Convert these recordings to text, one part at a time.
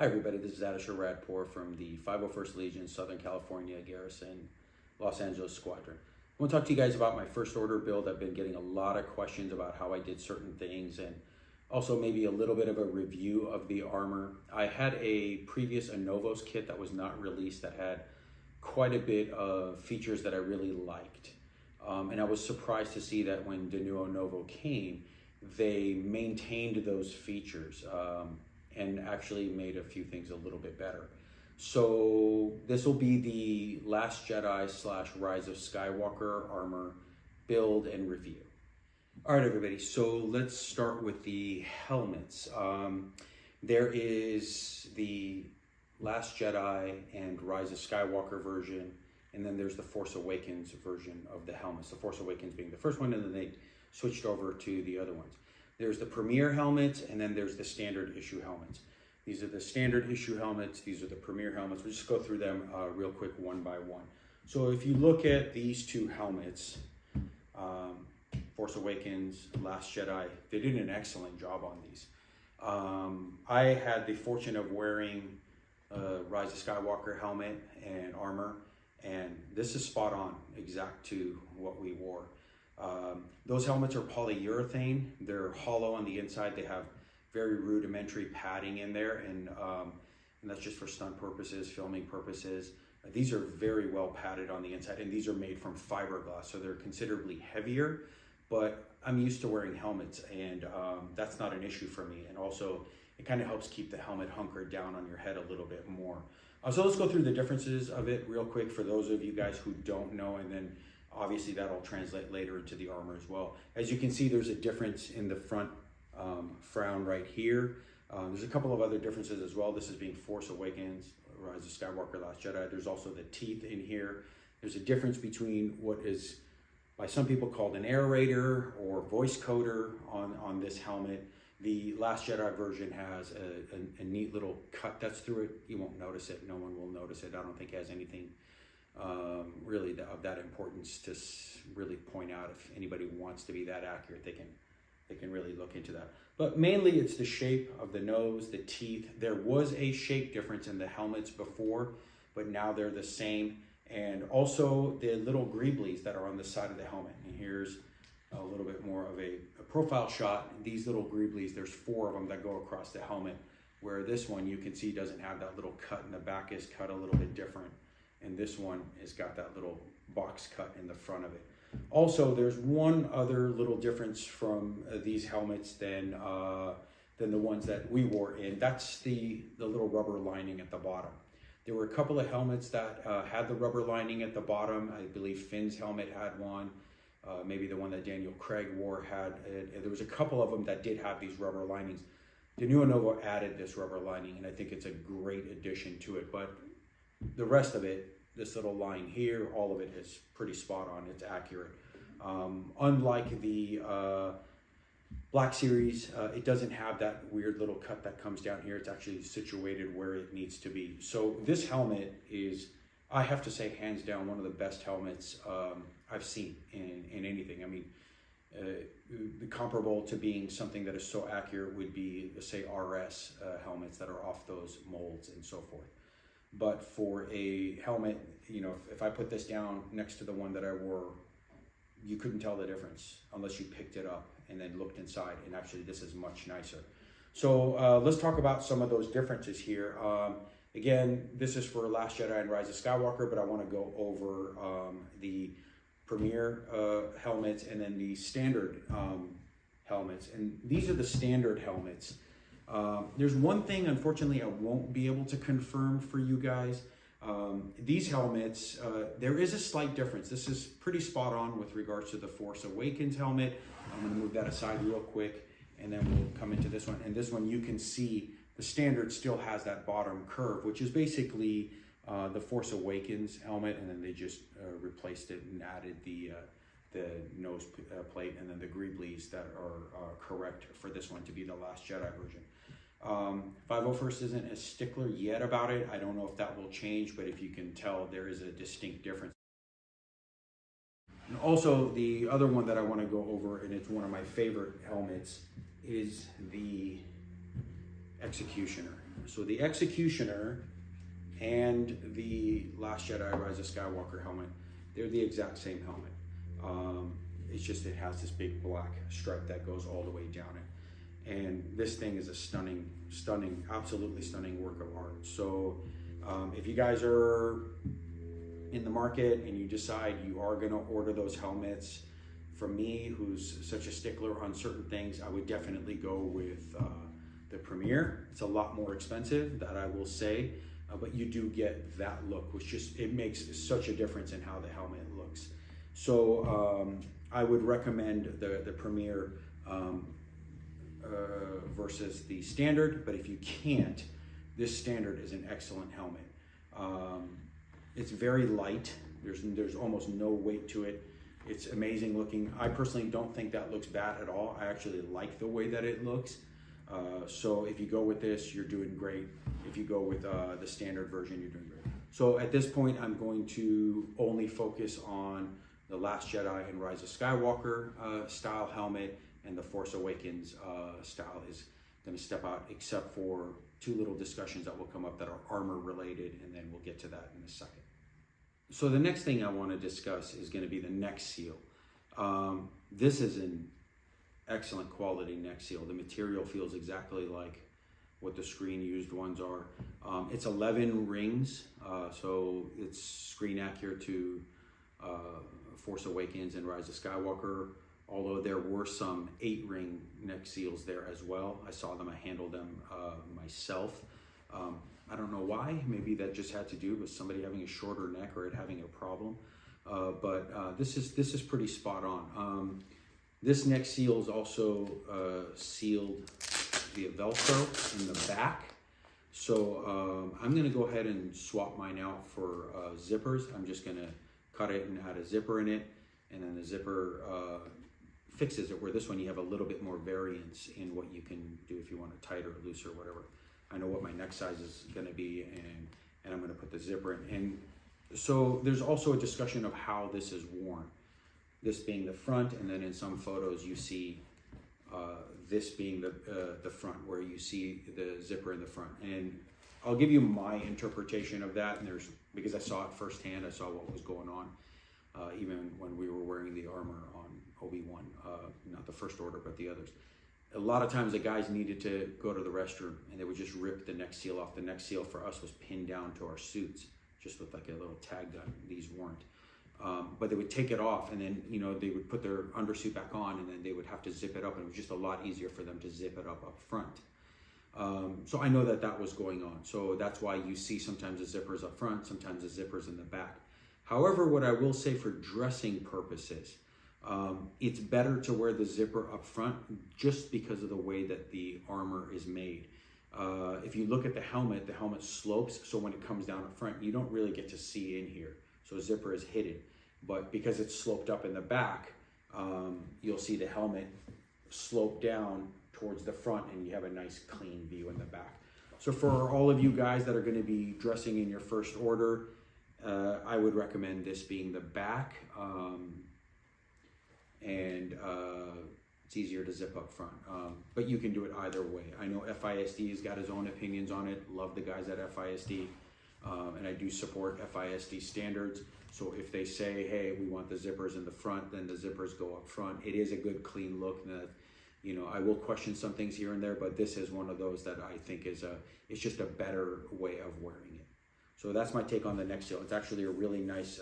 Hi everybody, this is Ardeshir Radpour from the 501st Legion, Southern California Garrison, Los Angeles Squadron. I want to talk to you guys about my first order build. I've been getting a lot of questions about how I did certain things and also maybe a little bit of a review of the armor. I had a previous Anovos kit that was not released that had quite a bit of features that I really liked. And I was surprised to see that when the new Anovo came, they maintained those features. And actually made a few things a little bit better. So this will be the Last Jedi / Rise of Skywalker armor build and review. All right, everybody, so let's start with the helmets. There is the Last Jedi and Rise of Skywalker version, and then there's the Force Awakens version of the helmets. The Force Awakens being the first one, and then they switched over to the other ones. There's the Premier helmets, and then there's the standard issue helmets. These are the standard issue helmets. These are the Premier helmets. We'll just go through them real quick one by one. So if you look at these two helmets, Force Awakens, Last Jedi, they did an excellent job on these. I had the fortune of wearing Rise of Skywalker helmet and armor, and this is spot on, exact to what we wore. Those helmets are polyurethane. They're hollow on the inside. They have very rudimentary padding in there, and that's just for stunt purposes, filming purposes. These are very well padded on the inside, and these are made from fiberglass, so they're considerably heavier, but I'm used to wearing helmets, and that's not an issue for me. And also, it kind of helps keep the helmet hunkered down on your head a little bit more. So let's go through the differences of it real quick for those of you guys who don't know, and then obviously that'll translate later into the armor as well. As you can see, there's a difference in the front frown right here. There's a couple of other differences as well. This is being Force Awakens, Rise of Skywalker, Last Jedi. There's also the teeth in here. There's a difference between what is by some people called an aerator or voice coder on this helmet. The Last Jedi version has a neat little cut that's through it. You won't notice it. No one will notice it. I don't think it has anything really of that importance to really point out. If anybody wants to be that accurate, they can really look into that. But mainly it's the shape of the nose, the teeth. There was a shape difference in the helmets before, but now they're the same. And also the little greeblies that are on the side of the helmet. And here's a little bit more of a profile shot. These little greeblies, there's 4 of them that go across the helmet, where this one you can see doesn't have that little cut, and the back is cut a little bit different. And this one has got that little box cut in the front of it. Also, there's one other little difference from these helmets than the ones that we wore in. That's the little rubber lining at the bottom. There were a couple of helmets that had the rubber lining at the bottom. I believe Finn's helmet had one. Maybe the one that Daniel Craig wore had it. There was a couple of them that did have these rubber linings. The new Anovo added this rubber lining, and I think it's a great addition to it. But the rest of it, this little line here, all of it is pretty spot on. It's accurate. Unlike the Black Series, it doesn't have that weird little cut that comes down here. It's actually situated where it needs to be. So this helmet is, I have to say, hands down, one of the best helmets I've seen in anything. I mean, comparable to being something that is so accurate would be, say, RS helmets that are off those molds and so forth. But for a helmet, you know, if I put this down next to the one that I wore, you couldn't tell the difference unless you picked it up and then looked inside. And actually, this is much nicer. So let's talk about some of those differences here. Again, this is for Last Jedi and Rise of Skywalker, but I want to go over the Premier helmets and then the standard helmets. And these are the standard helmets. There's one thing, unfortunately, I won't be able to confirm for you guys. These helmets, there is a slight difference. This is pretty spot on with regards to the Force Awakens helmet. I'm going to move that aside real quick, and then we'll come into this one. And this one, you can see the standard still has that bottom curve, which is basically the Force Awakens helmet, and then they just replaced it and added the nose plate and then the greeblies that are correct for this one to be the Last Jedi version. 501st isn't a stickler yet about it. I don't know if that will change, but if you can tell, there is a distinct difference. And also, the other one that I want to go over, and it's one of my favorite helmets, is the Executioner. So the Executioner and the Last Jedi Rise of Skywalker helmet, they're the exact same helmet. It's just it has this big black stripe that goes all the way down it. And this thing is a stunning, absolutely stunning work of art. So if you guys are in the market and you decide you are going to order those helmets, from me, who's such a stickler on certain things, I would definitely go with the Premier. It's a lot more expensive, that I will say, but you do get that look, which just, it makes such a difference in how the helmet looks. So I would recommend the Premier versus the Standard, but if you can't, this Standard is an excellent helmet. It's very light. There's almost no weight to it. It's amazing looking. I personally don't think that looks bad at all. I actually like the way that it looks. So if you go with this, you're doing great. If you go with the Standard version, you're doing great. So at this point, I'm going to only focus on the Last Jedi and Rise of Skywalker style helmet, and the Force Awakens style is going to step out, except for two little discussions that will come up that are armor related, and then we'll get to that in a second. So the next thing I want to discuss is going to be the neck seal. This is an excellent quality neck seal. The material feels exactly like what the screen used ones are. It's 11 rings, so it's screen accurate to Force Awakens and Rise of Skywalker, although there were some 8-ring neck seals there as well. I saw them, I handled them myself. I don't know why. Maybe that just had to do with somebody having a shorter neck or it having a problem. But this is pretty spot on. This neck seal is also sealed via Velcro in the back. So I'm going to go ahead and swap mine out for zippers. I'm just going to cut it and add a zipper in it, and then the zipper fixes it, where this one you have a little bit more variance in what you can do if you want it tighter, looser, whatever. I know what my neck size is going to be, and I'm going to put the zipper in. And so there's also a discussion of how this is worn. This being the front, and then in some photos you see this being the front, where you see the zipper in the front. And I'll give you my interpretation of that, and because I saw it firsthand, I saw what was going on, even when we were wearing the armor on Obi-Wan, not the First Order, but the others. A lot of times the guys needed to go to the restroom and they would just rip the neck seal off. The neck seal for us was pinned down to our suits, just with like a little tag gun. These weren't. But they would take it off, and then, they would put their undersuit back on, and then they would have to zip it up, and it was just a lot easier for them to zip it up front. So I know that was going on. So that's why you see sometimes the zippers up front, sometimes the zippers in the back. However, what I will say for dressing purposes, it's better to wear the zipper up front just because of the way that the armor is made. If you look at the helmet slopes, so when it comes down up front, you don't really get to see in here. So zipper is hidden. But because it's sloped up in the back, you'll see the helmet slope down towards the front, and you have a nice clean view in the back. So for all of you guys that are going to be dressing in your first order, I would recommend this being the back, and it's easier to zip up front. But you can do it either way. I know FISD has got his own opinions on it. Love the guys at FISD, and I do support FISD standards. So if they say, hey, we want the zippers in the front, then the zippers go up front. It is a good, clean look. I will question some things here and there, but this is one of those that I think it's just a better way of wearing it. So that's my take on the neck seal. It's actually a really nice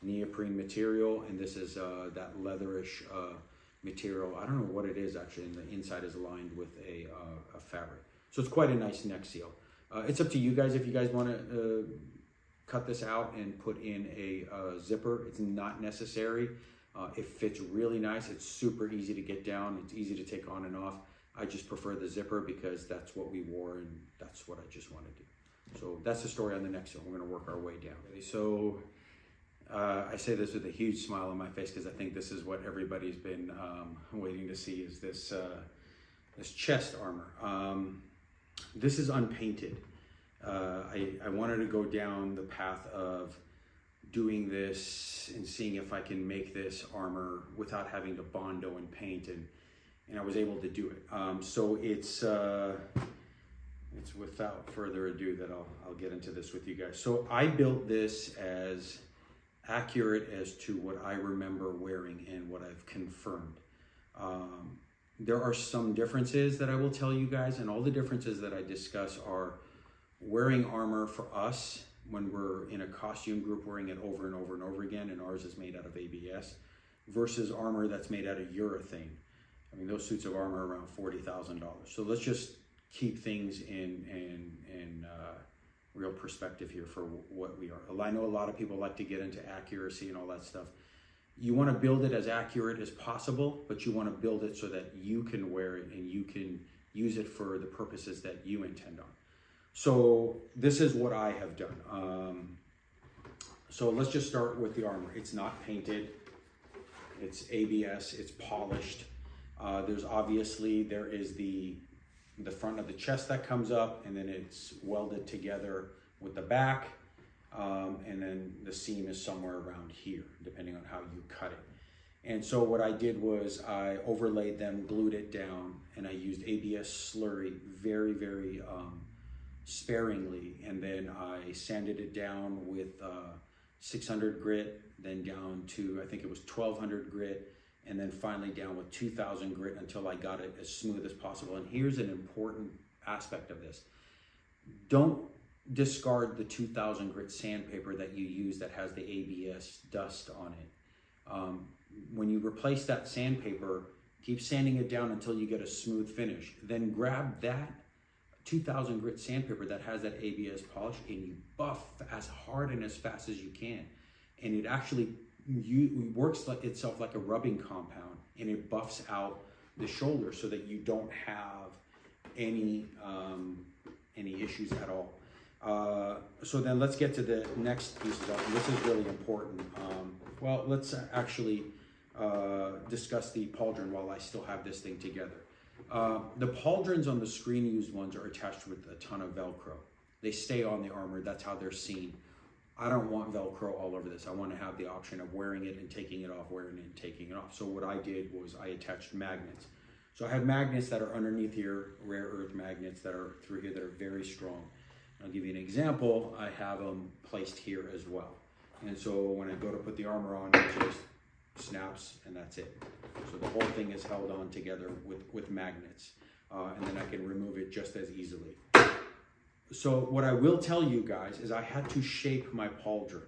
neoprene material, and this is that leatherish material. I don't know what it is actually, and the inside is lined with a fabric. So it's quite a nice neck seal. It's up to you guys if you guys want to cut this out and put in a zipper. It's not necessary. It fits really nice. It's super easy to get down. It's easy to take on and off. I just prefer the zipper because that's what we wore, and that's what I just want to do. So that's the story on the neck seal. We're going to work our way down. So I say this with a huge smile on my face because I think this is what everybody's been waiting to see, is this chest armor. This is unpainted. I wanted to go down the path of doing this and seeing if I can make this armor without having to Bondo and paint, and I was able to do it. So it's it's without further ado that I'll get into this with you guys. So I built this as accurate as to what I remember wearing and what I've confirmed. There are some differences that I will tell you guys, and all the differences that I discuss are wearing armor for us when we're in a costume group wearing it over and over and over again, and ours is made out of ABS, versus armor that's made out of urethane. I mean, those suits of armor are around $40,000. So let's just keep things in real perspective here for what we are. I know a lot of people like to get into accuracy and all that stuff. You want to build it as accurate as possible, but you want to build it so that you can wear it and you can use it for the purposes that you intend on. So this is what I have done. So let's just start with the armor. It's not painted. It's ABS. It's polished. There is the front of the chest that comes up, and then it's welded together with the back, and then the seam is somewhere around here, depending on how you cut it. And so what I did was I overlaid them, glued it down, and I used ABS slurry very, very sparingly, and then I sanded it down with 600 grit, then down to, I think it was 1200 grit, and then finally down with 2000 grit until I got it as smooth as possible. And here's an important aspect of this. Don't discard the 2000 grit sandpaper that you use that has the ABS dust on it. When you replace that sandpaper, keep sanding it down until you get a smooth finish. Then grab that 2000 grit sandpaper that has that ABS polish and you buff as hard and as fast as you can. And it actually works itself like a rubbing compound, and it buffs out the shoulder so that you don't have any issues at all. So then let's get to the next piece of that. This is really important. Well, let's actually discuss the pauldron while I still have this thing together. The pauldrons on the screen used ones are attached with a ton of Velcro. They stay on the armor. That's how they're seen. I don't want Velcro all over this. I want to have the option of wearing it and taking it off, wearing it and taking it off. So what I did was I attached magnets. So I have magnets that are underneath here, rare earth magnets that are through here that are very strong. I'll give you an example. I have them placed here as well. And so when I go to put the armor on, it just snaps and that's it. So the whole thing is held on together with magnets. And then I can remove it just as easily. So what I will tell you guys is I had to shape my pauldron.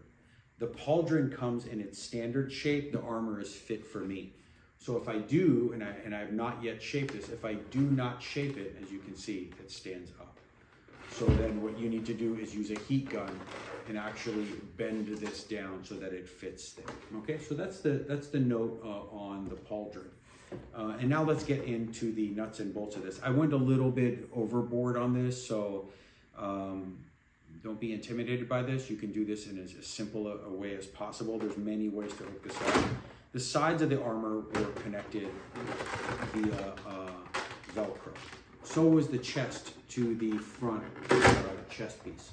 The pauldron comes in its standard shape. The armor is fit for me. So if I do, and I have not yet shaped this, if I do not shape it, as you can see, it stands up. So then what you need to do is use a heat gun and actually bend this down so that it fits there. Okay, so that's the note on the pauldron. And now let's get into the nuts and bolts of this. I went a little bit overboard on this, so don't be intimidated by this. You can do this in as simple a way as possible. There's many ways to hook this up. The sides of the armor were connected via Velcro. So was the chest to the front chest piece.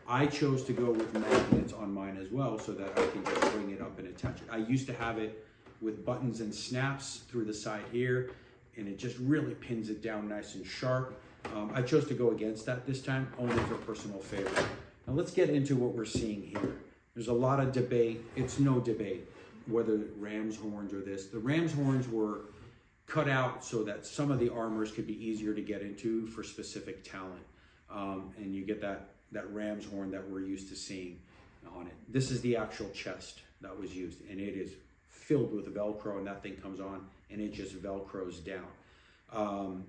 I chose to go with magnets on mine as well so that I can just bring it up and attach it. I used to have it with buttons and snaps through the side here, and it just really pins it down nice and sharp. I chose to go against that this time, only for personal favor. Now let's get into what we're seeing here. There's a lot of debate. It's no debate whether ram's horns or this. The ram's horns were cut out so that some of the armors could be easier to get into for specific talent. And you get that ram's horn that we're used to seeing on it. This is the actual chest that was used, and it is filled with Velcro, and that thing comes on and it just Velcros down.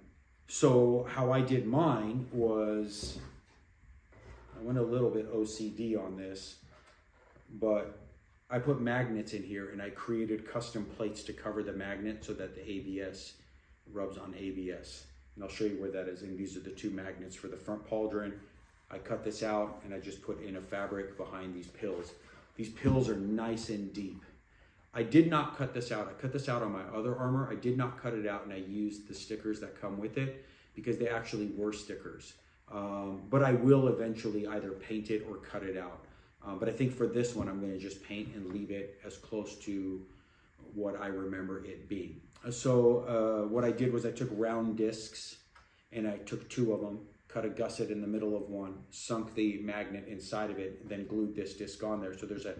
So how I did mine was, I went a little bit OCD on this, but I put magnets in here and I created custom plates to cover the magnet so that the ABS rubs on ABS. And I'll show you where that is. And these are the two magnets for the front pauldron. I cut this out and I just put in a fabric behind these pills. These pills are nice and deep. I did not cut this out. I cut this out on my other armor. I did not cut it out, and I used the stickers that come with it because they actually were stickers. But I will eventually either paint it or cut it out. But I think for this one, I'm going to just paint and leave it as close to what I remember it being. So what I did was I took round discs and I took two of them, cut a gusset in the middle of one, sunk the magnet inside of it, then glued this disc on there. So there's a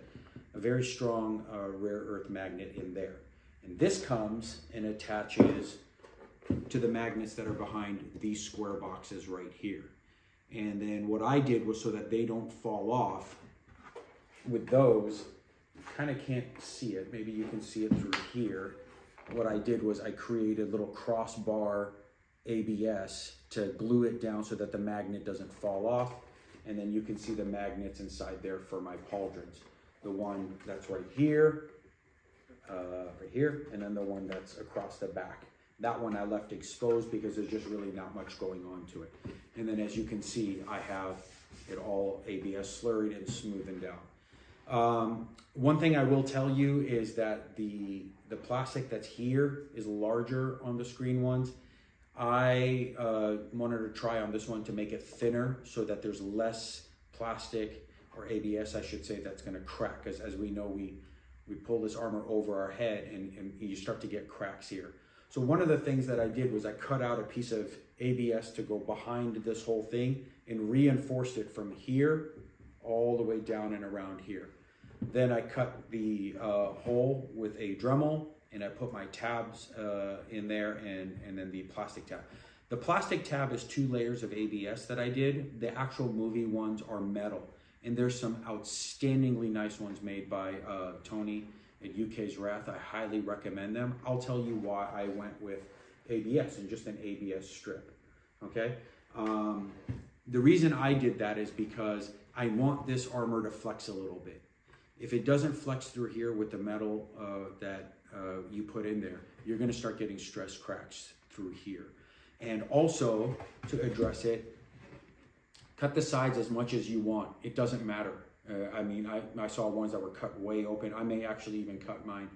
very strong rare earth magnet in there. And this comes and attaches to the magnets that are behind these square boxes right here. And then what I did was, so that they don't fall off with those, you kind of can't see it, maybe you can see it through here. What I did was I created little crossbar ABS to glue it down so that the magnet doesn't fall off. And then you can see the magnets inside there for my pauldrons. The one that's right here, and then the one that's across the back. That one I left exposed because there's just really not much going on to it. And then as you can see, I have it all ABS slurried and smoothened out. One thing I will tell you is that the plastic that's here is larger on the screen ones. I wanted to try on this one to make it thinner so that there's less plastic, or ABS I should say, that's going to crack. Because as we know, we pull this armor over our head and you start to get cracks here. So one of the things that I did was I cut out a piece of ABS to go behind this whole thing and reinforced it from here all the way down and around here. Then I cut the hole with a Dremel, and I put my tabs in there, and then the plastic tab. The plastic tab is 2 layers of ABS that I did. The actual movie ones are metal, and there's some outstandingly nice ones made by Tony at UK's Wrath. I highly recommend them. I'll tell you why I went with ABS and just an ABS strip, okay? The reason I did that is because I want this armor to flex a little bit. If it doesn't flex through here with the metal that you put in there, you're gonna start getting stress cracks through here. And also, to address it, cut the sides as much as you want. It doesn't matter. I mean, I saw ones that were cut way open. I may actually even cut mine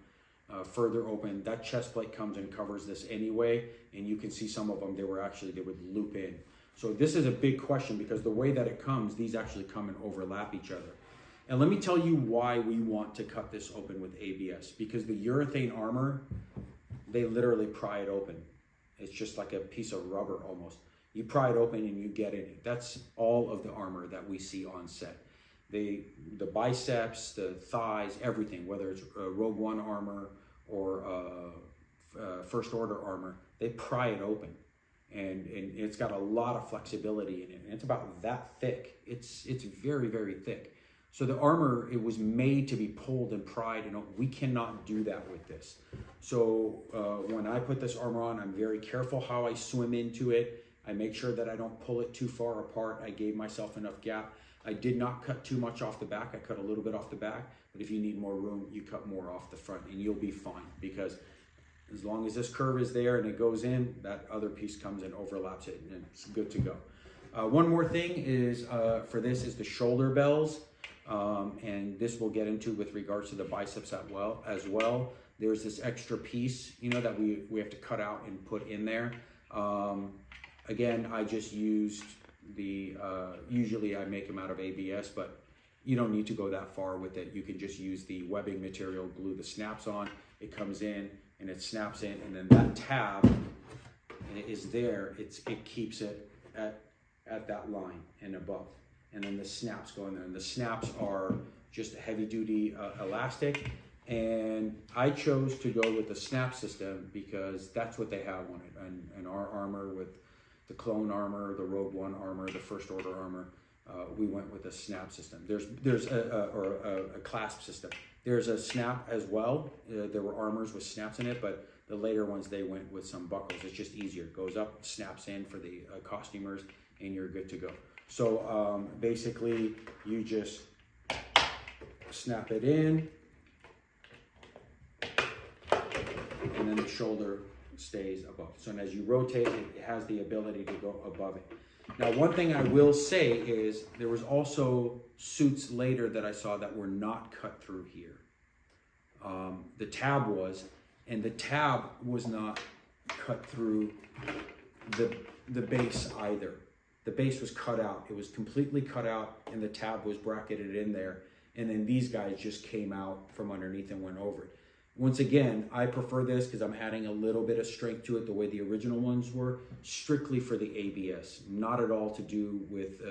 further open. That chest plate comes and covers this anyway, and you can see some of them, they would loop in. So this is a big question, because the way that it comes, these actually come and overlap each other. And let me tell you why we want to cut this open with ABS, because the urethane armor, they literally pry it open. It's just like a piece of rubber almost. You pry it open and you get in it. That's all of the armor that we see on set. The biceps, the thighs, everything, whether it's Rogue One armor or First Order armor, they pry it open. And it's got a lot of flexibility in it. And it's about that thick. It's very, very thick. So the armor, it was made to be pulled and pried, and we cannot do that with this. So when I put this armor on, I'm very careful how I swim into it. I make sure that I don't pull it too far apart. I gave myself enough gap. I did not cut too much off the back. I cut a little bit off the back, but if you need more room, you cut more off the front and you'll be fine, because as long as this curve is there and it goes in, that other piece comes and overlaps it, and it's good to go. One more thing is, for this is the shoulder bells. And this we'll get into with regards to the biceps as well. There's this extra piece, that we have to cut out and put in there. Again, I just used the, usually I make them out of ABS, but you don't need to go that far with it. You can just use the webbing material, glue the snaps on, it comes in and it snaps in, and then that tab is there, it keeps it at that line and above. And then the snaps go in there, and the snaps are just a heavy duty elastic. And I chose to go with the snap system because that's what they have on it. And our armor, with the clone armor, the Rogue One armor, the First Order armor, we went with a snap system. There's a clasp system. There's a snap as well. There were armors with snaps in it, but the later ones, they went with some buckles. It's just easier. It goes up, snaps in for the costumers, and you're good to go. So basically, you just snap it in, and then the shoulder stays above. So as you rotate, it has the ability to go above it. Now, one thing I will say is there was also suits later that I saw that were not cut through here. The tab was, and the tab was not cut through the base either. The base was cut out. It was completely cut out, and the tab was bracketed in there. And then these guys just came out from underneath and went over it. Once again, I prefer this because I'm adding a little bit of strength to it the way the original ones were, strictly for the ABS, not at all to do with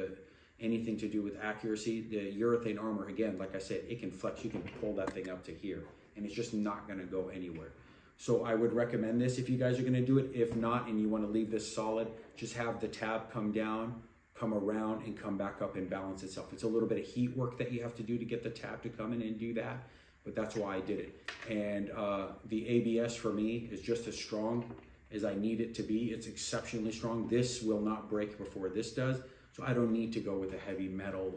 anything to do with accuracy. The urethane armor, again, like I said, it can flex. You can pull that thing up to here, and it's just not going to go anywhere. So I would recommend this if you guys are going to do it. If not, and you want to leave this solid, just have the tab come down, come around, and come back up and balance itself. It's a little bit of heat work that you have to do to get the tab to come in and do that, but that's why I did it. And the ABS for me is just as strong as I need it to be. It's exceptionally strong. This will not break before this does, so I don't need to go with a heavy metal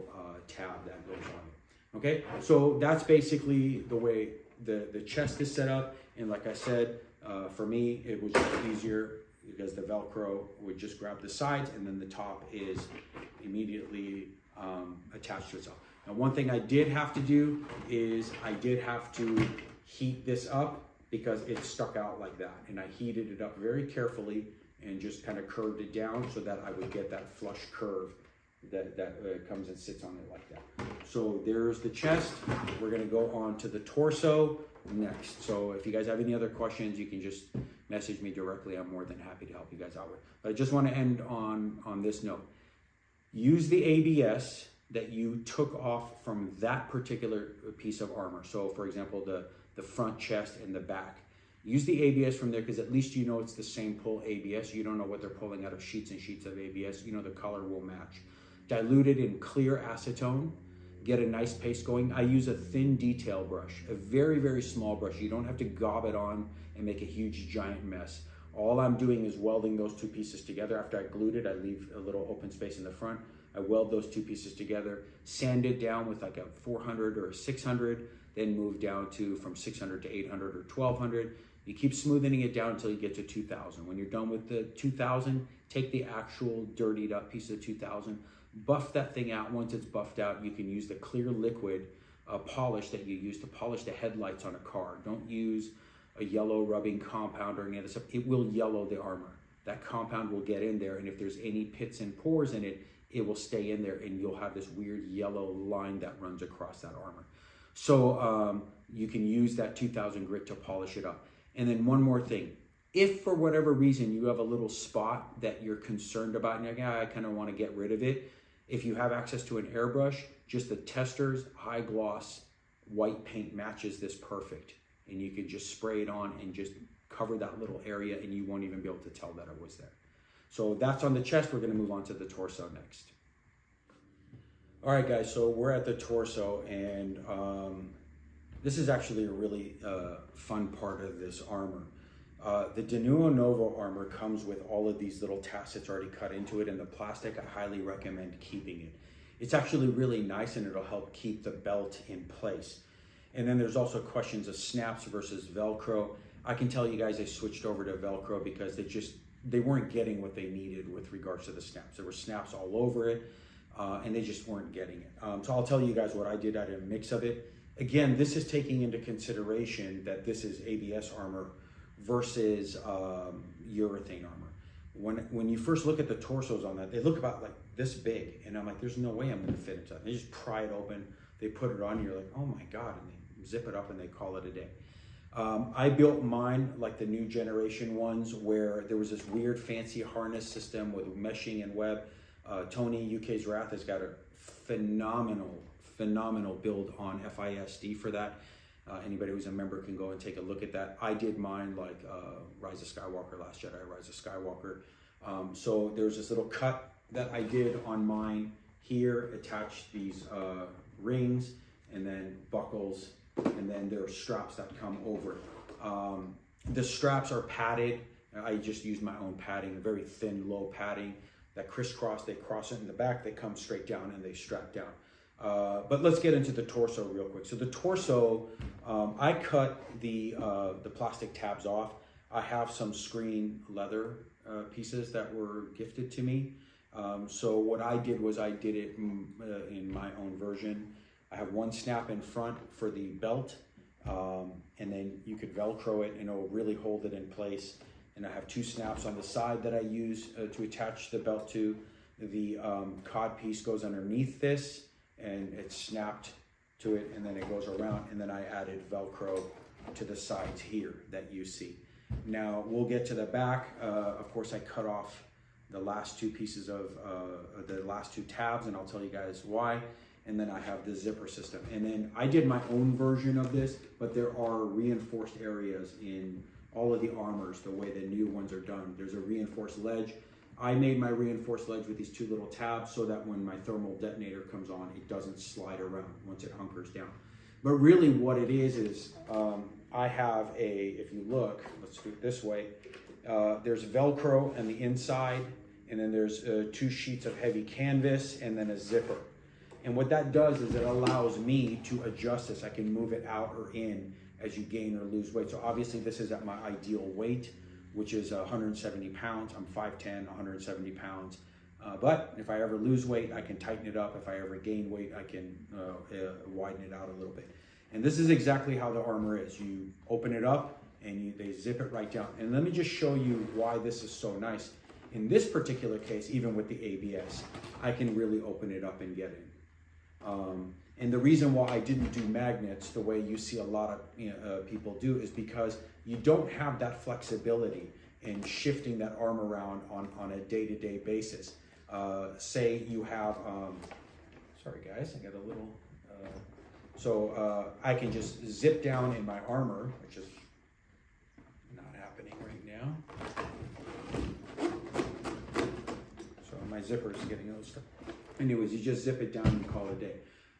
tab that goes on it. Okay, so that's basically the way the chest is set up. And like I said, for me, it was just easier because the Velcro would just grab the sides, and then the top is immediately attached to itself. Now, one thing I did have to do is I did have to heat this up because it stuck out like that. And I heated it up very carefully and just kind of curved it down so that I would get that flush curve that comes and sits on it like that. So there's the chest. We're gonna go on to the torso next. So if you guys have any other questions, you can just message me directly. I'm more than happy to help you guys out with. But I just want to end on this note. Use the ABS that you took off from that particular piece of armor. So for example, the front chest and the back. Use the ABS from there because at least you know it's the same pull ABS. You don't know what they're pulling out of sheets and sheets of ABS. You know the color will match. Dilute it in clear acetone. Get a nice paste going. I use a thin detail brush, a very, very small brush. You don't have to gob it on and make a huge giant mess. All I'm doing is welding those two pieces together. After I glued it, I leave a little open space in the front. I weld those two pieces together, sand it down with like a 400 or a 600, then move down to from 600 to 800 or 1200. You keep smoothing it down until you get to 2000. When you're done with the 2000, take the actual dirtied up piece of 2000, buff that thing out. Once it's buffed out, you can use the clear liquid polish that you use to polish the headlights on a car. Don't use a yellow rubbing compound or any other stuff. It will yellow the armor. That compound will get in there, and if there's any pits and pores in it, it will stay in there, and you'll have this weird yellow line that runs across that armor. So you can use that 2000 grit to polish it up. And then one more thing. If for whatever reason you have a little spot that you're concerned about, and you're like, I kind of want to get rid of it, if you have access to an airbrush, just the Tester's high gloss white paint matches this perfect. And you can just spray it on and just cover that little area, and you won't even be able to tell that it was there. So that's on the chest. We're going to move on to the torso next. All right, guys, so we're at the torso, and this is actually a really fun part of this armor. The De Novo armor comes with all of these little tassets already cut into it, and the plastic, I highly recommend keeping it. It's actually really nice, and it'll help keep the belt in place. And then there's also questions of snaps versus Velcro. I can tell you guys I switched over to Velcro because they weren't getting what they needed with regards to the snaps. There were snaps all over it, and they just weren't getting it. So I'll tell you guys what I did. I did a mix of it. Again, this is taking into consideration that this is ABS armor versus urethane armor. When you first look at the torsos on that, they look about like this big, and I'm like, there's no way I'm going to fit into that. They just pry it open, they put it on, you're like, oh my God, and they zip it up and they call it a day. I built mine like the new generation ones where there was this weird fancy harness system with meshing and web. Tony, UK's Wrath, has got a phenomenal build on FISD for that. Anybody who's a member can go and take a look at that. I did mine like Rise of Skywalker, Last Jedi, Rise of Skywalker. So there's this little cut that I did on mine here, attached these rings and then buckles, and then there are straps that come over. The straps are padded. I just use my own padding, very thin, low padding that crisscross. They cross it in the back, they come straight down, and they strap down. But let's get into the torso real quick. So the torso, I cut the plastic tabs off. I have some screen leather pieces that were gifted to me. So what I did was I did it in my own version. I have one snap in front for the belt, and then you could Velcro it and it'll really hold it in place. And I have two snaps on the side that I use to attach the belt to. The cod piece goes underneath this, and it's snapped to it, and then it goes around, and then I added Velcro to the sides here that you see. Now we'll get to the back. Of course, I cut off the last two pieces of the last two tabs, and I'll tell you guys why. And then I have the zipper system. And then I did my own version of this, but there are reinforced areas in all of the armors the way the new ones are done. There's a reinforced ledge. I made my reinforced ledge with these two little tabs so that when my thermal detonator comes on, it doesn't slide around once it hunkers down. But really what it is I have if you look, let's do it this way, there's Velcro on the inside, and then there's 2 sheets of heavy canvas, and then a zipper. And what that does is it allows me to adjust this. I can move it out or in as you gain or lose weight. So obviously this is at my ideal weight, which is 170 pounds. I'm 5'10", 170 pounds. But if I ever lose weight, I can tighten it up. If I ever gain weight, I can widen it out a little bit. And this is exactly how the armor is. You open it up and they zip it right down. And let me just show you why this is so nice. In this particular case, even with the ABS, I can really open it up and get in. And the reason why I didn't do magnets the way you see a lot of people do is because you don't have that flexibility in shifting that arm around on a day-to-day basis. Say you have, sorry guys, I got a little, I can just zip down in my armor, which is not happening right now. So my zipper is getting a little stuck. Anyways, you just zip it down and call it a day.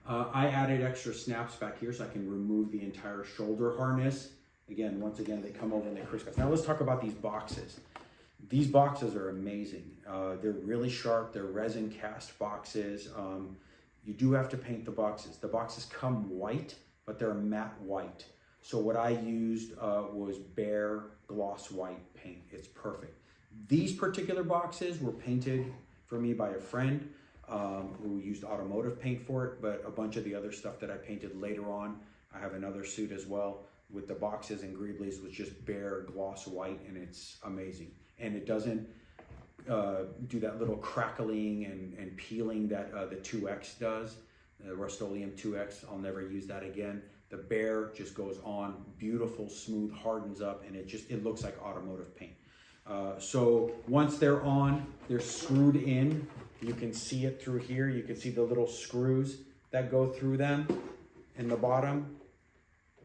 I added extra snaps back here so I can remove the entire shoulder harness. Again, once again, they come over and they crisscross. Now let's talk about these boxes. These boxes are amazing. They're really sharp. They're resin cast boxes. You do have to paint the boxes. The boxes come white, but they're matte white. So what I used was bare gloss white paint. It's perfect. These particular boxes were painted for me by a friend who used automotive paint for it, but a bunch of the other stuff that I painted later on, I have another suit as well with the boxes and greeblies with just bare gloss white, and it's amazing. And it doesn't do that little crackling and peeling that the 2X does, the Rust-Oleum 2X. I'll never use that again. The bare just goes on, beautiful, smooth, hardens up, and it looks like automotive paint. So once they're on, they're screwed in. You can see it through here. You can see the little screws that go through them in the bottom.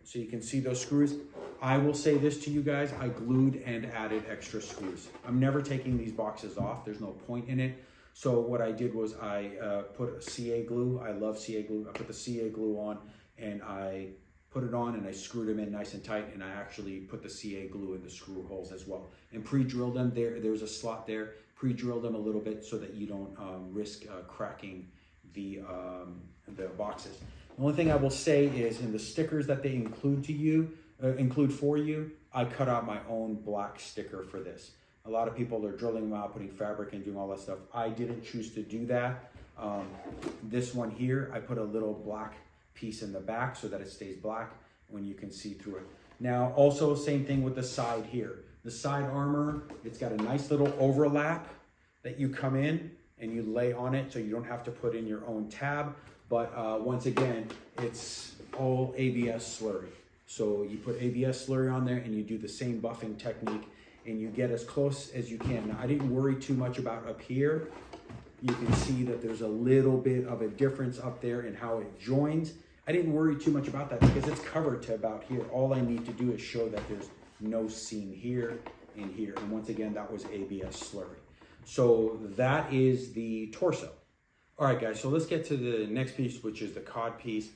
So you can see those screws. I will say this to you guys, I glued and added extra screws. I'm never taking these boxes off. There's no point in it. So what I did was I put a CA glue. I love CA glue. I put the CA glue on and I put it on and I screwed them in nice and tight, and I actually put the CA glue in the screw holes as well. And pre-drilled them. There's a slot there. Pre-drilled them a little bit so that you don't risk cracking the boxes. The only thing I will say is in the stickers that they include for you, I cut out my own black sticker for this. A lot of people are drilling them out, putting fabric and doing all that stuff. I didn't choose to do that. This one here, I put a little black piece in the back so that it stays black when you can see through it. Now, also same thing with the side here. The side armor, it's got a nice little overlap that you come in and you lay on it so you don't have to put in your own tab. But once again, it's all ABS slurry. So you put ABS slurry on there and you do the same buffing technique and you get as close as you can. Now, I didn't worry too much about up here. You can see that there's a little bit of a difference up there in how it joins. I didn't worry too much about that because it's covered to about here. All I need to do is show that there's no seam here and here. And once again, that was ABS slurry. So that is the torso. All right, guys, so let's get to the next piece, which is the cod piece.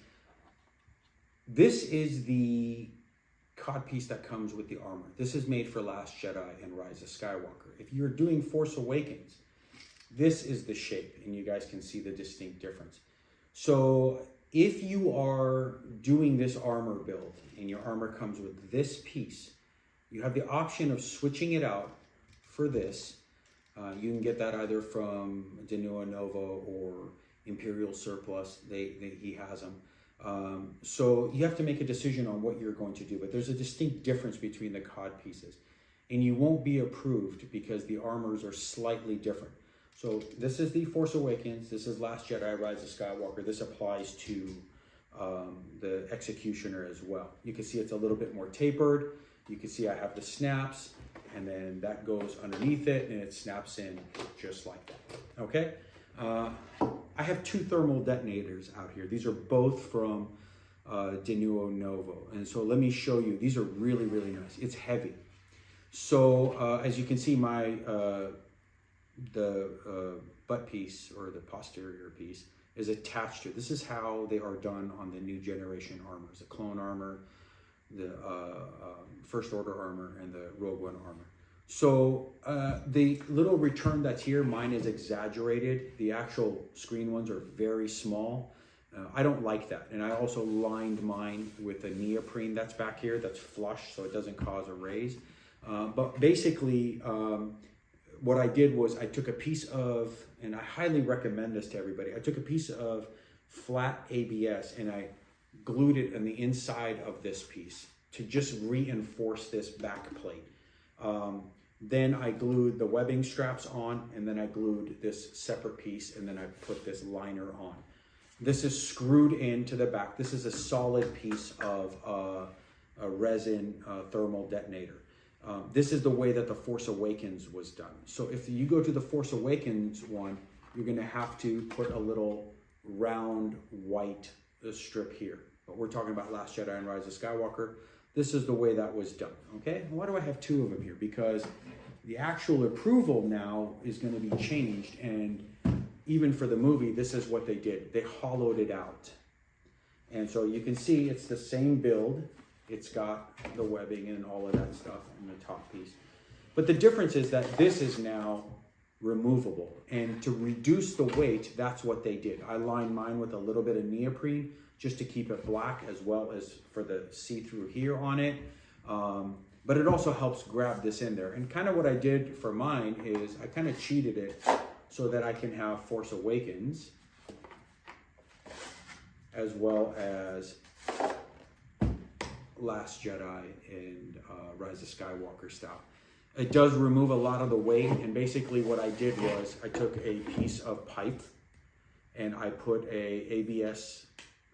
This is the cod piece that comes with the armor. This is made for Last Jedi and Rise of Skywalker. If you're doing Force Awakens, this is the shape, and you guys can see the distinct difference. So if you are doing this armor build and your armor comes with this piece, you have the option of switching it out for this. You can get that either from Denua Nova or Imperial Surplus. He has them. So you have to make a decision on what you're going to do. But there's a distinct difference between the cod pieces. And you won't be approved because the armors are slightly different. So this is the Force Awakens. This is Last Jedi, Rise of Skywalker. This applies to the executioner as well. You can see it's a little bit more tapered. You can see I have the snaps, and then that goes underneath it and it snaps in just like that. Okay. I have two thermal detonators out here. These are both from De Novo. And so let me show you. These are really, really nice. It's heavy. So as you can see, the butt piece, or the posterior piece, is attached to it. This is how they are done on the new generation armors, the clone armor, the First Order armor, and the Rogue One armor. So the little return that's here, mine is exaggerated. The actual screen ones are very small. I don't like that. And I also lined mine with a neoprene that's back here, that's flush, so it doesn't cause a raise. But basically, what I did was I took a piece of, and I highly recommend this to everybody, I took a piece of flat ABS and I glued it on the inside of this piece to just reinforce this back plate. Then I glued the webbing straps on, and then I glued this separate piece, and then I put this liner on. This is screwed into the back. This is a solid piece of a resin thermal detonator. This is the way that the Force Awakens was done. So if you go to the Force Awakens one, you're going to have to put a little round white strip here. But we're talking about Last Jedi and Rise of Skywalker. This is the way that was done, okay? Why do I have two of them here? Because the actual approval now is going to be changed, and even for the movie, this is what they did. They hollowed it out. And so you can see it's the same build. It's got the webbing and all of that stuff in the top piece. But the difference is that this is now removable. And to reduce the weight, that's what they did. I lined mine with a little bit of neoprene just to keep it black, as well as for the see-through here on it. But it also helps grab this in there. And kind of what I did for mine is I kind of cheated it so that I can have Force Awakens as well as Last Jedi and Rise of Skywalker style. It does remove a lot of the weight, and basically what I did was I took a piece of pipe and I put a ABS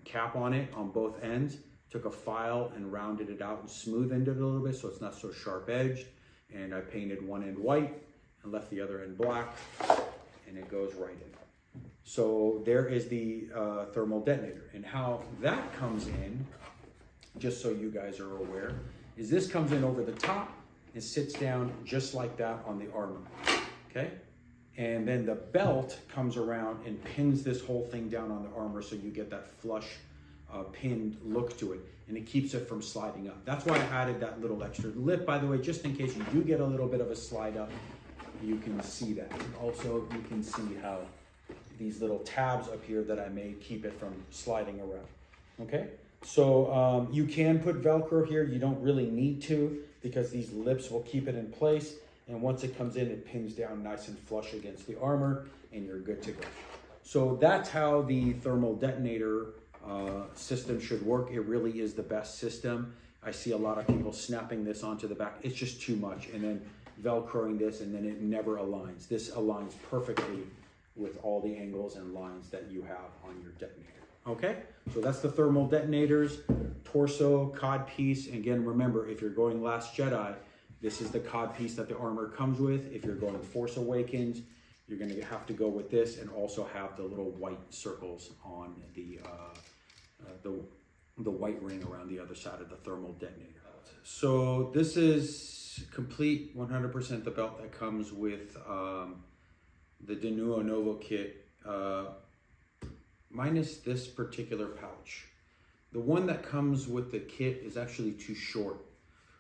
cap on it on both ends, took a file and rounded it out and smoothened it a little bit so it's not so sharp edged, and I painted one end white and left the other end black, and it goes right in. So there is the thermal detonator. And how that comes in, just so you guys are aware, is this comes in over the top and sits down just like that on the armor, okay? And then the belt comes around and pins this whole thing down on the armor so you get that flush pinned look to it, and it keeps it from sliding up. That's why I added that little extra lip, by the way, just in case you do get a little bit of a slide up, you can see that. And also, you can see how these little tabs up here that I made keep it from sliding around, okay? So you can put Velcro here. You don't really need to, because these lips will keep it in place. And once it comes in, it pins down nice and flush against the armor, and you're good to go. So that's how the thermal detonator system should work. It really is the best system. I see a lot of people snapping this onto the back. It's just too much. And then Velcroing this, and then it never aligns. This aligns perfectly with all the angles and lines that you have on your detonator. Okay, so that's the thermal detonators, torso, cod piece. Again, remember, if you're going Last Jedi, this is the cod piece that the armor comes with. If you're going Force Awakens, you're going to have to go with this, and also have the little white circles on the white ring around the other side of the thermal detonator. So this is complete 100% the belt that comes with the De Novo kit. Minus this particular pouch. The one that comes with the kit is actually too short.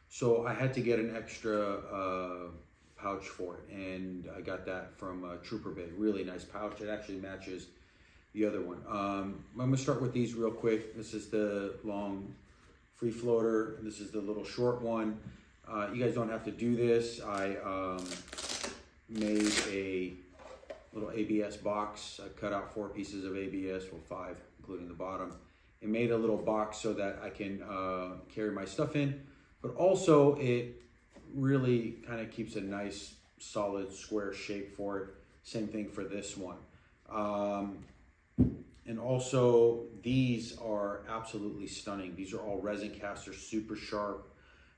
So I had to get an extra pouch for it, and I got that from Trooper Bay. Really nice pouch. It actually matches the other one. I'm gonna start with these real quick. This is the long free floater. This is the little short one. You guys don't have to do this. I made a little ABS box. I cut out 4 pieces of ABS, well 5, including the bottom, and made a little box so that I can carry my stuff in, but also it really kind of keeps a nice solid square shape for it. Same thing for this one. And also these are absolutely stunning. These are all resin casts. They're super sharp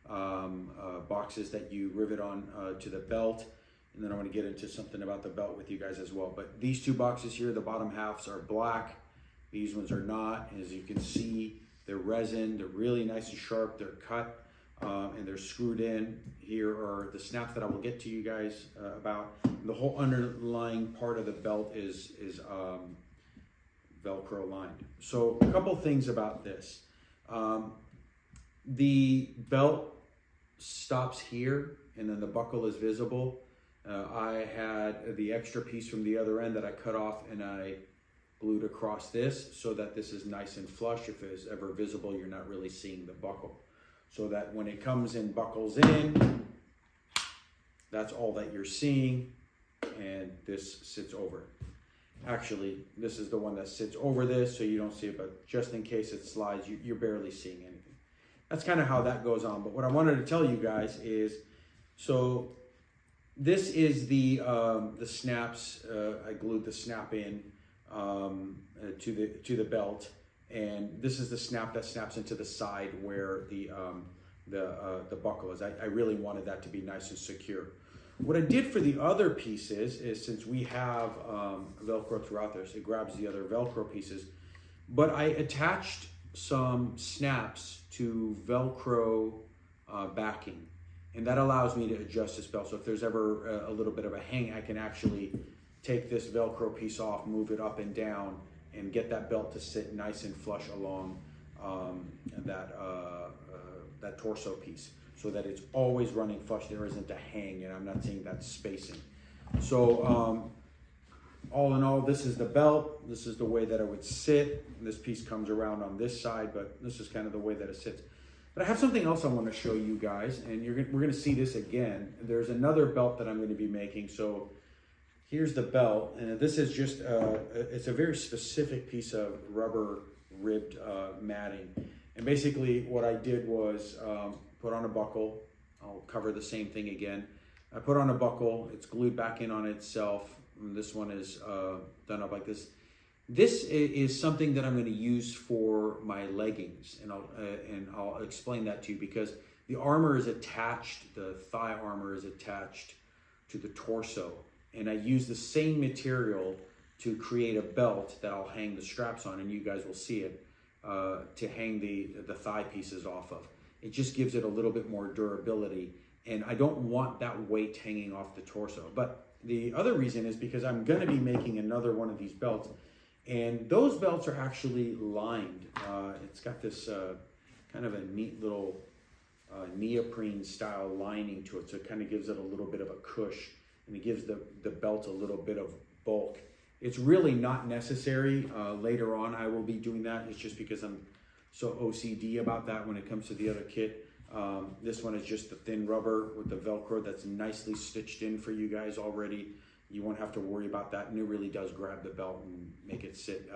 boxes that you rivet on to the belt. And then I want to get into something about the belt with you guys as well. But these two boxes here, the bottom halves are black. These ones are not. As you can see, they're resin. They're really nice and sharp. They're cut and they're screwed in. Here are the snaps that I will get to you guys about. The whole underlying part of the belt is Velcro lined. So a couple things about this. The belt stops here and then the buckle is visible. I had the extra piece from the other end that I cut off and I glued across this so that this is nice and flush. If it's ever visible, you're not really seeing the buckle. So that when it comes and buckles in, that's all that you're seeing, and this sits over it. Actually, this is the one that sits over this, so you don't see it, but just in case it slides, you're barely seeing anything. That's kind of how that goes on. But what I wanted to tell you guys is, so this is the snaps. I glued the snap in to the belt, and this is the snap that snaps into the side where the buckle is. I really wanted that to be nice and secure. What I did for the other pieces is, since we have Velcro throughout this, it grabs the other Velcro pieces, but I attached some snaps to Velcro backing. And that allows me to adjust this belt. So if there's ever a little bit of a hang, I can actually take this Velcro piece off, move it up and down, and get that belt to sit nice and flush along that torso piece, so that it's always running flush. There isn't a hang, and I'm not seeing that spacing. So all in all, this is the belt. This is the way that it would sit. This piece comes around on this side, but this is kind of the way that it sits. But I have something else I want to show you guys, and we're going to see this again. There's another belt that I'm going to be making. So here's the belt, and this is just, it's a very specific piece of rubber ribbed matting. And basically what I did was put on a buckle. I'll cover the same thing again. I put on a buckle, it's glued back in on itself. And this one is done up like this. This is something that I'm going to use for my leggings, and I'll explain that to you, because the armor is attached, the thigh armor is attached to the torso, and I use the same material to create a belt that I'll hang the straps on, and you guys will see it, to hang the thigh pieces off of. It just gives it a little bit more durability, and I don't want that weight hanging off the torso. But the other reason is because I'm going to be making another one of these belts. And those belts are actually lined. It's got this kind of a neat little neoprene style lining to it. So it kind of gives it a little bit of a cush, and it gives the belt a little bit of bulk. It's really not necessary. Later on, I will be doing that. It's just because I'm so OCD about that when it comes to the other kit. This one is just the thin rubber with the Velcro that's nicely stitched in for you guys already. You won't have to worry about that, and it really does grab the belt and make it sit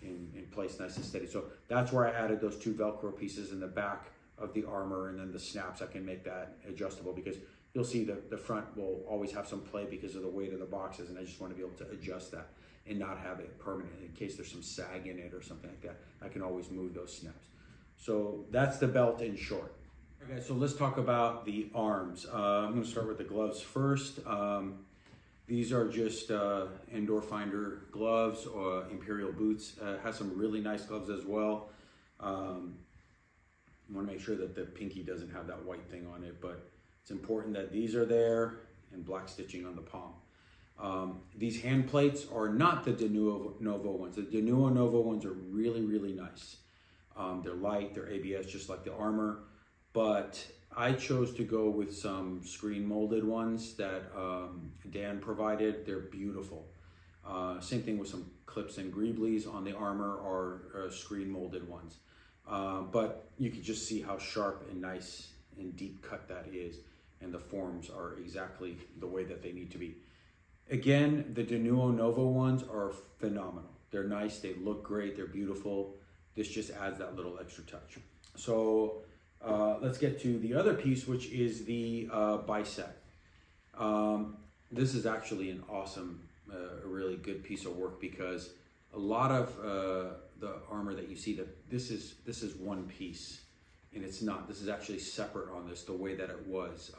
in place nice and steady. So that's where I added those two Velcro pieces in the back of the armor, and then the snaps, I can make that adjustable, because you'll see the front will always have some play because of the weight of the boxes, and I just want to be able to adjust that and not have it permanent in case there's some sag in it or something like that. I can always move those snaps. So that's the belt in short. Okay, so let's talk about the arms. I'm going to start with the gloves first. These are just Indoor Finder gloves or Imperial boots. Has some really nice gloves as well. I want to make sure that the pinky doesn't have that white thing on it, but it's important that these are there, and black stitching on the palm. These hand plates are not the De Novo ones. The De Novo ones are really, really nice. They're light, they're ABS, just like the armor, but I chose to go with some screen molded ones that Dan provided. They're beautiful. Same thing with some clips and greeblies on the armor are screen molded ones. But you can just see how sharp and nice and deep cut that is. And the forms are exactly the way that they need to be. Again, the De Novo ones are phenomenal. They're nice, they look great, they're beautiful. This just adds that little extra touch. So let's get to the other piece, which is the bicep. This is actually an awesome, a really good piece of work, because a lot of the armor that you see, that this is one piece, and it's not. This is actually separate on this, the way that it was.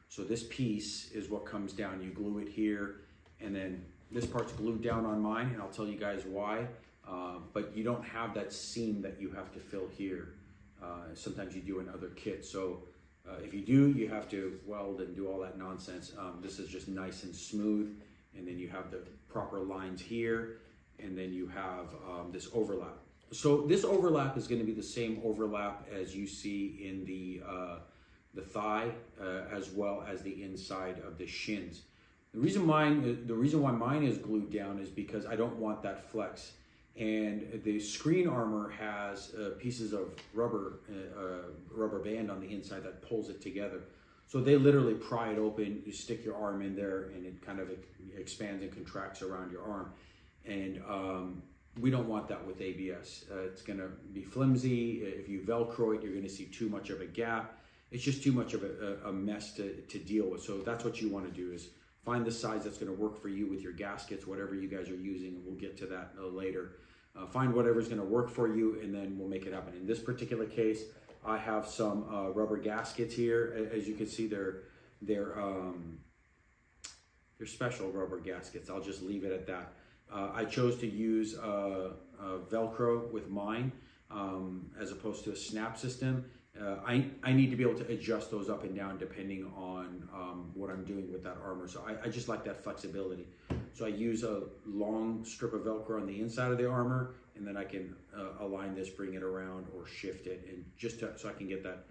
So this piece is what comes down. You glue it here, and then this part's glued down on mine, and I'll tell you guys why. But you don't have that seam that you have to fill here. Sometimes you do in other kits. So if you do, you have to weld and do all that nonsense. This is just nice and smooth, and then you have the proper lines here, and then you have this overlap. So this overlap is going to be the same overlap as you see in the thigh, as well as the inside of the shins. The reason why mine is glued down is because I don't want that flex. And the screen armor has pieces of rubber band on the inside that pulls it together. So they literally pry it open, you stick your arm in there, and it kind of expands and contracts around your arm. And we don't want that with ABS. It's gonna be flimsy. If you Velcro it, you're gonna see too much of a gap. It's just too much of a mess to deal with. So that's what you wanna do, is find the size that's gonna work for you with your gaskets, whatever you guys are using, and we'll get to that later. Find whatever's gonna work for you, and then we'll make it happen. In this particular case, I have some rubber gaskets here. As you can see, they're special rubber gaskets. I'll just leave it at that. I chose to use Velcro with mine as opposed to a snap system. I need to be able to adjust those up and down depending on what I'm doing with that armor. So I just like that flexibility. So I use a long strip of Velcro on the inside of the armor, and then I can align this, bring it around, or shift it, and so I can get that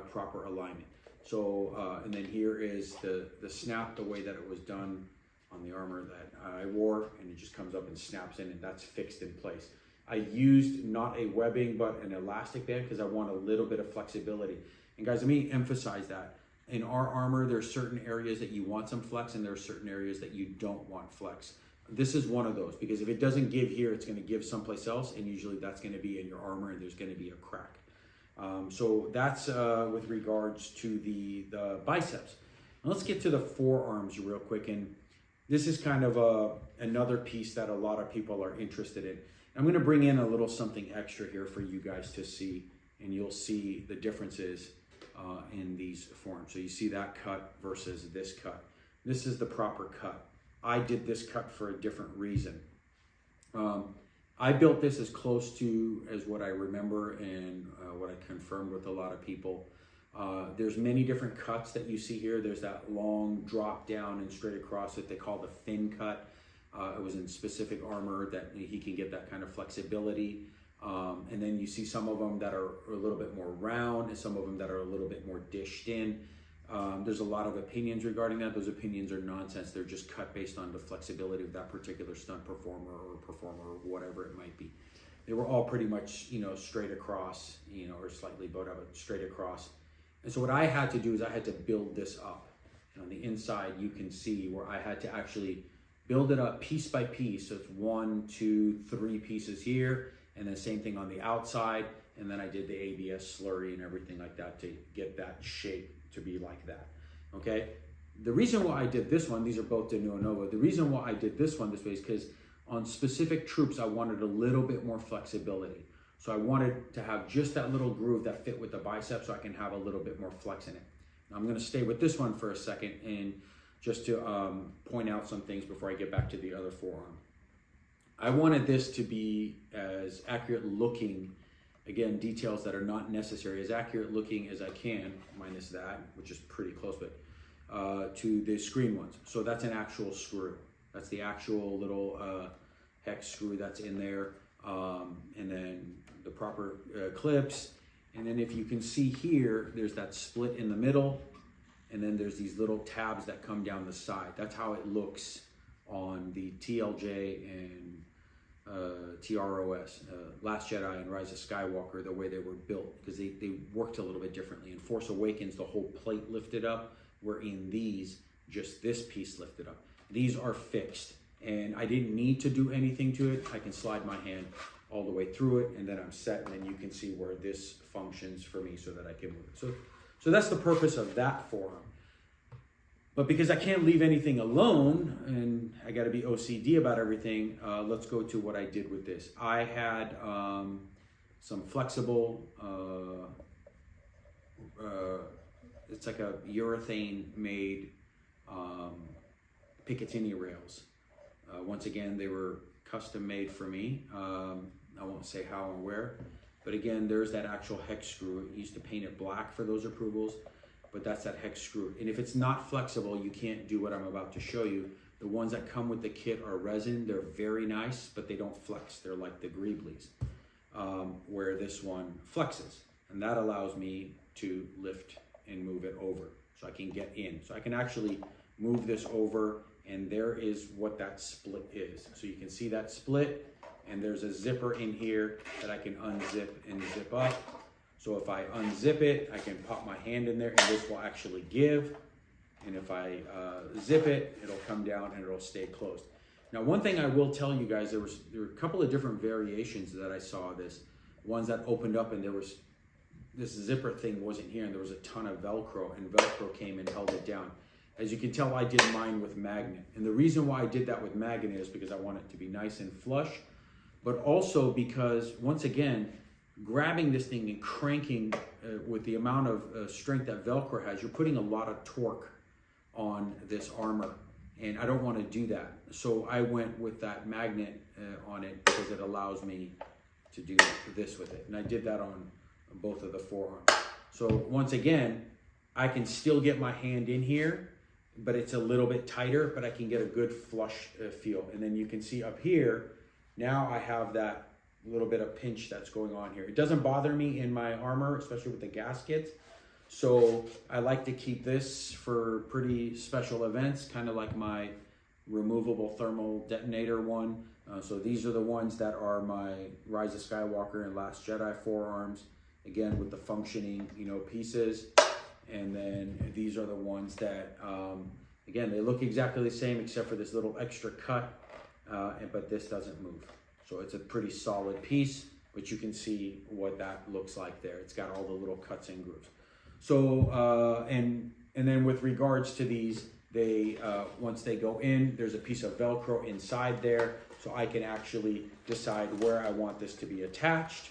proper alignment. So and then here is the snap, the way that it was done on the armor that I wore, and it just comes up and snaps in, and that's fixed in place. I used not a webbing, but an elastic band, because I want a little bit of flexibility. And guys, let me emphasize that. In our armor, there's certain areas that you want some flex, and there are certain areas that you don't want flex. This is one of those, because if it doesn't give here, it's gonna give someplace else, and usually that's gonna be in your armor, and there's gonna be a crack. So that's with regards to the biceps. Now let's get to the forearms real quick, and this is kind of another piece that a lot of people are interested in. I'm going to bring in a little something extra here for you guys to see, and you'll see the differences in these forms. So you see that cut versus this cut. This is the proper cut. I did this cut for a different reason. I built this as close to as what I remember and what I confirmed with a lot of people. There's many different cuts that you see here. There's that long drop down and straight across that they call the thin cut. It was in specific armor that he can get that kind of flexibility. And then you see some of them that are a little bit more round, and some of them that are a little bit more dished in. There's a lot of opinions regarding that. Those opinions are nonsense. They're just cut based on the flexibility of that particular stunt performer or whatever it might be. They were all pretty much, straight across, or slightly bowed out, but straight across. And so what I had to do is I had to build this up. And on the inside, you can see where I had to actually build it up piece by piece. So it's 1, 2, 3 pieces here, and then same thing on the outside. And then I did the ABS slurry and everything like that to get that shape to be like that. Okay. The reason why I did this one, these are both de novo. The reason why I did this one this way is because on specific troops, I wanted a little bit more flexibility. So I wanted to have just that little groove that fit with the bicep, so I can have a little bit more flex in it. Now I'm going to stay with this one for a second, and just to point out some things before I get back to the other forearm. I wanted this to be as accurate looking, again, details that are not necessary, as accurate looking as I can, minus that, which is pretty close, but to the screen ones. So that's an actual screw. That's the actual little hex screw that's in there. And then the proper clips. And then if you can see here, there's that split in the middle. And then there's these little tabs that come down the side. That's how it looks on the TLJ and TROS, Last Jedi and Rise of Skywalker, the way they were built, because they worked a little bit differently. In Force Awakens, the whole plate lifted up, where in these, just this piece lifted up. These are fixed, and I didn't need to do anything to it. I can slide my hand all the way through it, and then I'm set, and then you can see where this functions for me so that I can move it. So that's the purpose of that forearm. But because I can't leave anything alone, and I got to be OCD about everything, let's go to what I did with this. I had some flexible, it's like a urethane made Picatinny rails. Once again, they were custom made for me. I won't say how and where, but again, there's that actual hex screw. I used to paint it black for those approvals, but that's that hex screw. And if it's not flexible, you can't do what I'm about to show you. The ones that come with the kit are resin. They're very nice, but they don't flex. They're like the Greeblies, where this one flexes. And that allows me to lift and move it over so I can get in. So I can actually move this over, and there is what that split is. So you can see that split, and there's a zipper in here that I can unzip and zip up. So if I unzip it, I can pop my hand in there and this will actually give. And if I zip it, it'll come down and it'll stay closed. Now, one thing I will tell you guys, there were a couple of different variations that I saw of this. Ones that opened up and there was, this zipper thing wasn't here and there was a ton of Velcro, and Velcro came and held it down. As you can tell, I did mine with magnet. And the reason why I did that with magnet is because I want it to be nice and flush, but also because, once again, grabbing this thing and cranking with the amount of strength that Velcro has, you're putting a lot of torque on this armor, and I don't want to do that. So I went with that magnet on it because it allows me to do this with it. And I did that on both of the forearms. So once again, I can still get my hand in here, but it's a little bit tighter, but I can get a good flush feel. And then you can see up here, now I have that little bit of pinch that's going on here. It doesn't bother me in my armor, especially with the gaskets. So I like to keep this for pretty special events, kind of like my removable thermal detonator one. So these are the ones that are my Rise of Skywalker and Last Jedi forearms, again with the functioning, pieces. And then these are the ones that, again, they look exactly the same except for this little extra cut, but this doesn't move. So it's a pretty solid piece, but you can see what that looks like there. It's got all the little cuts and grooves. So, and then with regards to these, they, once they go in, there's a piece of Velcro inside there. So I can actually decide where I want this to be attached.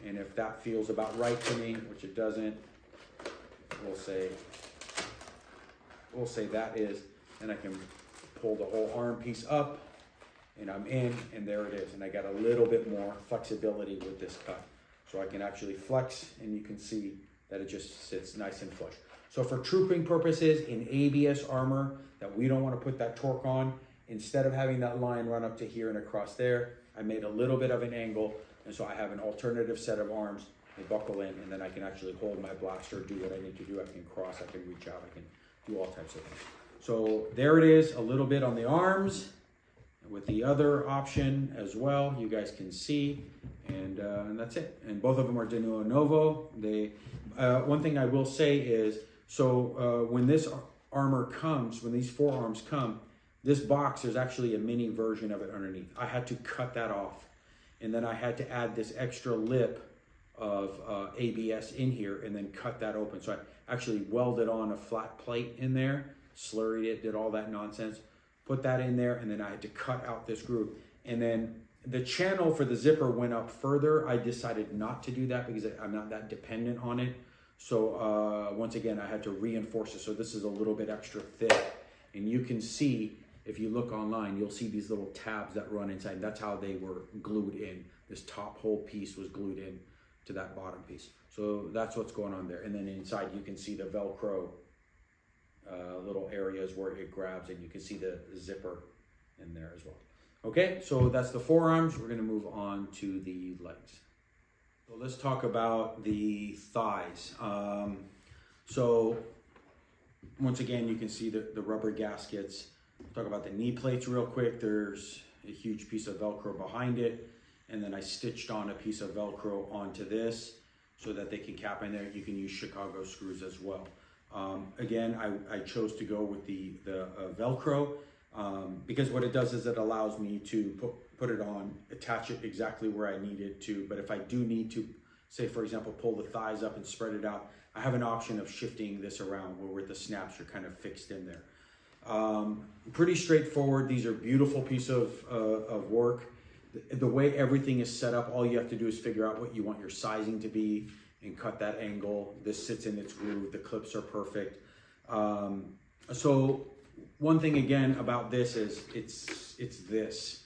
And if that feels about right to me, which it doesn't, we'll say that is, and I can pull the whole arm piece up, and I'm in, and there it is. And I got a little bit more flexibility with this cut. So I can actually flex, and you can see that it just sits nice and flush. So for trooping purposes in ABS armor that we don't want to put that torque on, instead of having that line run up to here and across there, I made a little bit of an angle, and so I have an alternative set of arms. They buckle in, and then I can actually hold my blaster, do what I need to do. I can cross, I can reach out, I can do all types of things. So there it is, a little bit on the arms with the other option as well. You guys can see, and that's it. And both of them are de novo. They, one thing I will say is, so when this armor comes, when these forearms come, this box, there's actually a mini version of it underneath. I had to cut that off, and then I had to add this extra lip of ABS in here and then cut that open. So I actually welded on a flat plate in there, slurried it, did all that nonsense, put that in there, and then I had to cut out this groove. And then the channel for the zipper went up further. I decided not to do that because I'm not that dependent on it. So once again, I had to reinforce it. So this is a little bit extra thick, and you can see, if you look online, you'll see these little tabs that run inside. That's how they were glued in. This top whole piece was glued in to that bottom piece. So that's what's going on there. And then inside you can see the Velcro little areas where it grabs, and you can see the zipper in there as well. Okay, so that's the forearms. We're gonna move on to the legs. So let's talk about the thighs. So once again, you can see the rubber gaskets. Talk about the knee plates real quick. There's a huge piece of Velcro behind it. And then I stitched on a piece of Velcro onto this so that they can cap in there. You can use Chicago screws as well. Again, I chose to go with the Velcro because what it does is it allows me to put it on, attach it exactly where I need it to. But if I do need to, say for example, pull the thighs up and spread it out, I have an option of shifting this around where the snaps are kind of fixed in there. Pretty straightforward. These are beautiful piece of work. The way everything is set up, all you have to do is figure out what you want your sizing to be and cut that angle. This sits in its groove. The clips are perfect. So one thing again about this is it's this.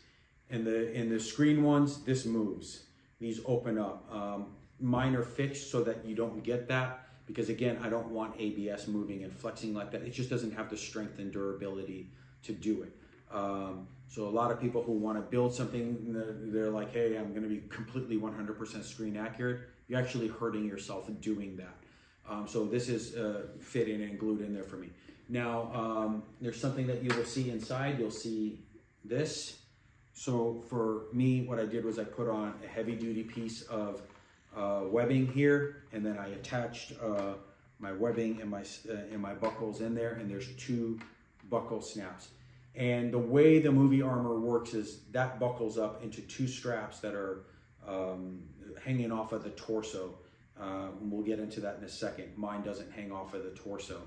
In the screen ones, this moves. These open up. Mine are fixed so that you don't get that, because again, I don't want ABS moving and flexing like that. It just doesn't have the strength and durability to do it. So a lot of people who want to build something, they're like, hey, I'm going to be completely 100% screen accurate. You're actually hurting yourself in doing that. So this is fit in and glued in there for me. Now, there's something that you will see inside. You'll see this. So for me, what I did was I put on a heavy duty piece of webbing here, and then I attached my webbing and my buckles in there, and there's 2 buckle snaps. And the way the movie armor works is that buckles up into 2 straps that are hanging off of the torso. We'll get into that in a second. Mine doesn't hang off of the torso.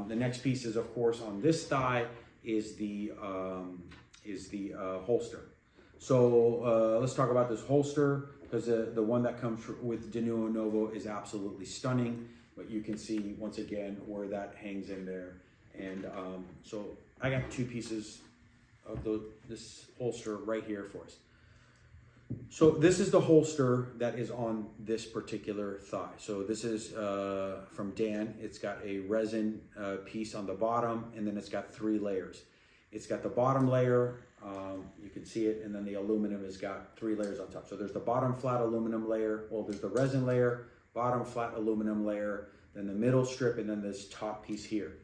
The next piece is, of course, on this thigh is the holster. So let's talk about this holster, because the one that comes with De Novo is absolutely stunning. But you can see once again where that hangs in there. And so I got 2 pieces of this holster right here for us. So this is the holster that is on this particular thigh. So this is from Dan. It's got a resin piece on the bottom, and then it's got 3 layers. It's got the bottom layer, you can see it, and then the aluminum has got 3 layers on top. So there's the bottom flat aluminum layer, well, there's the resin layer, bottom flat aluminum layer, then the middle strip, and then this top piece here.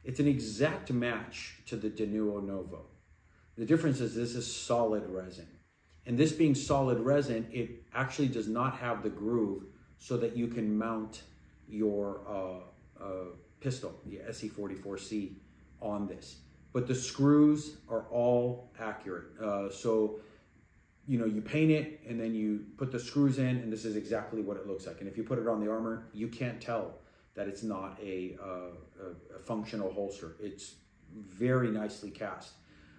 It's an exact match to the De Novo. The difference is this is solid resin. And this being solid resin, it actually does not have the groove so that you can mount your pistol, the SE44C, on this. But the screws are all accurate. So, you know, you paint it and then you put the screws in, and this is exactly what it looks like. And if you put it on the armor, you can't tell that it's not a functional holster. It's very nicely cast.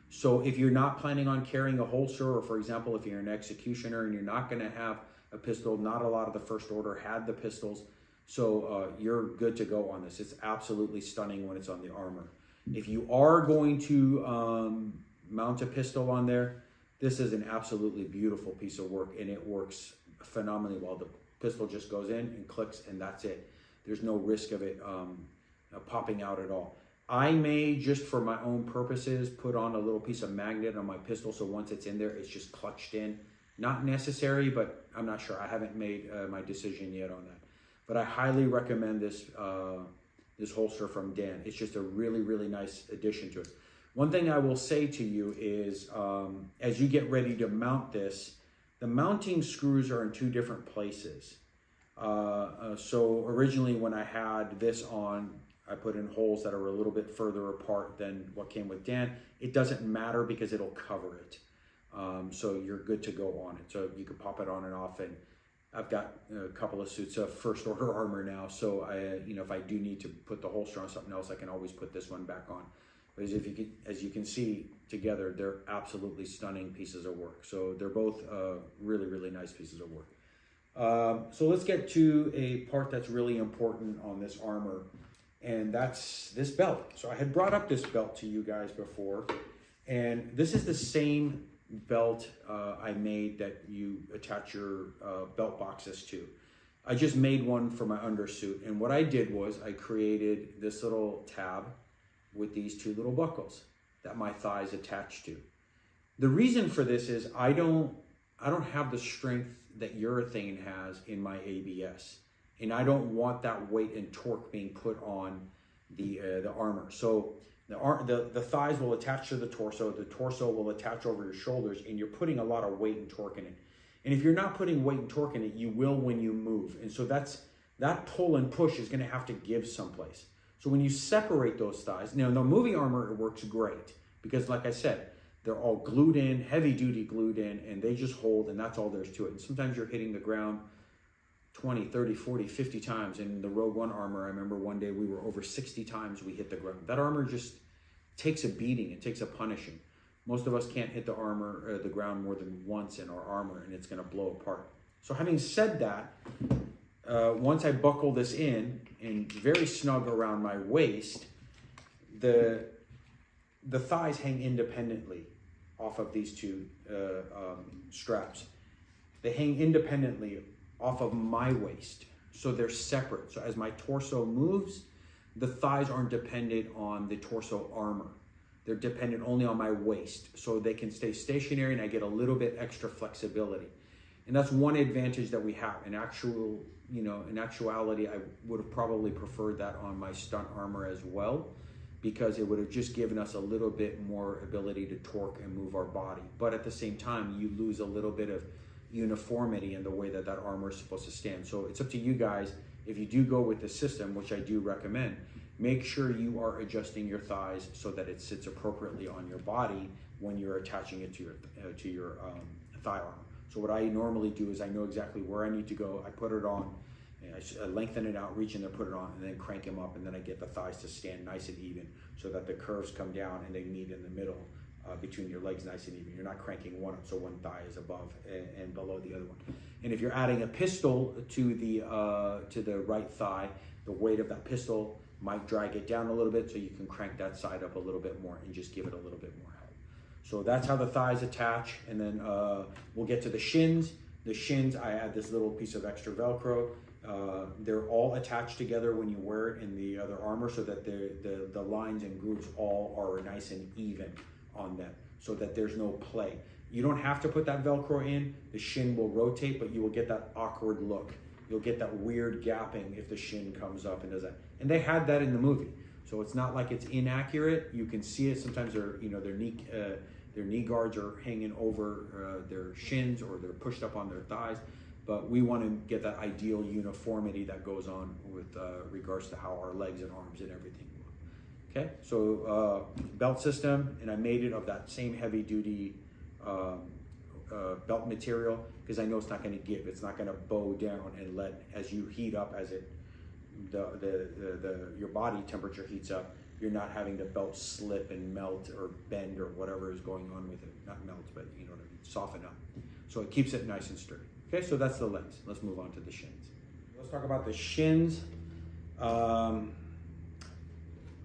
So if you're not planning on carrying a holster, or for example, if you're an executioner and you're not going to have a pistol, not a lot of the First Order had the pistols, so you're good to go on this. It's absolutely stunning when it's on the armor. If you are going to mount a pistol on there, this is an absolutely beautiful piece of work, and it works phenomenally well. The pistol just goes in and clicks, and that's it. There's no risk of it popping out at all. I may, just for my own purposes, put on a little piece of magnet on my pistol, so once it's in there, it's just clutched in. Not necessary, but I'm not sure. I haven't made my decision yet on that. But I highly recommend this this holster from Dan. It's just a really, really nice addition to it. One thing I will say to you is, as you get ready to mount this, the mounting screws are in 2 different places. So originally when I had this on, I put in holes that are a little bit further apart than what came with Dan. It doesn't matter because it'll cover it. So you're good to go on it. So you can pop it on and off, and I've got a couple of suits of First Order armor now. So if I do need to put the holster on something else, I can always put this one back on. But as you can see together, they're absolutely stunning pieces of work. So they're both really, really nice pieces of work. So let's get to a part that's really important on this armor, and that's this belt. So I had brought up this belt to you guys before, and this is the same belt I made that you attach your belt boxes to. I just made one for my undersuit, and what I did was I created this little tab with these 2 little buckles that my thighs attach to. The reason for this is I don't have the strength that urethane has in my ABS, and I don't want that weight and torque being put on the armor. So the thighs will attach to the torso will attach over your shoulders, and you're putting a lot of weight and torque in it. And if you're not putting weight and torque in it, you will when you move. And so that pull and push is going to have to give someplace. So when you separate those thighs, now the movie armor, it works great because, like I said, they're all glued in, heavy duty glued in, and they just hold, and that's all there's to it. And sometimes you're hitting the ground 20, 30, 40, 50 times. In the Rogue One armor, I remember one day we were over 60 times we hit the ground. That armor just, takes a beating, it takes a punishing. Most of us can't hit the armor, the ground more than once in our armor, and it's going to blow apart. So having said that, once I buckle this in and very snug around my waist, the thighs hang independently off of these two straps. They hang independently off of my waist, so they're separate. So as my torso moves, the thighs aren't dependent on the torso armor. They're dependent only on my waist, so they can stay stationary and I get a little bit extra flexibility. And that's one advantage that we have. In actuality, I would have probably preferred that on my stunt armor as well, because it would have just given us a little bit more ability to torque and move our body. But at the same time, you lose a little bit of uniformity in the way that armor is supposed to stand. So it's up to you guys. If you do go with the system, which I do recommend, make sure you are adjusting your thighs so that it sits appropriately on your body when you're attaching it to your thigh armor. So what I normally do is I know exactly where I need to go. I put it on, and I lengthen it out, reach in there, put it on, and then crank them up, and then I get the thighs to stand nice and even so that the curves come down and they meet in the middle between your legs nice and even. You're not cranking one up so one thigh is above and below the other one. And if you're adding a pistol to the right thigh, the weight of that pistol might drag it down a little bit, so you can crank that side up a little bit more and just give it a little bit more help. So that's how the thighs attach, and then we'll get to the shins. The shins, I add this little piece of extra Velcro. They're all attached together when you wear it in the other armor, so that the lines and grooves all are nice and even on them, so that there's no play. You don't have to put that Velcro in. The shin will rotate, but you will get that awkward look. You'll get that weird gapping if the shin comes up and does that. And they had that in the movie, so it's not like it's inaccurate. You can see it. Sometimes their knee guards are hanging over their shins, or they're pushed up on their thighs. But we want to get that ideal uniformity that goes on with regards to how our legs and arms and everything look. Okay, so belt system, and I made it of that same heavy duty belt material, because I know it's not going to give. It's not going to bow down and let, as you heat up, as your body temperature heats up, you're not having the belt slip and melt or bend or whatever is going on with it. Not melt, but you know what I mean, soften up. So it keeps it nice and sturdy. Okay, so that's the legs. Let's move on to the shins. Let's talk about the shins.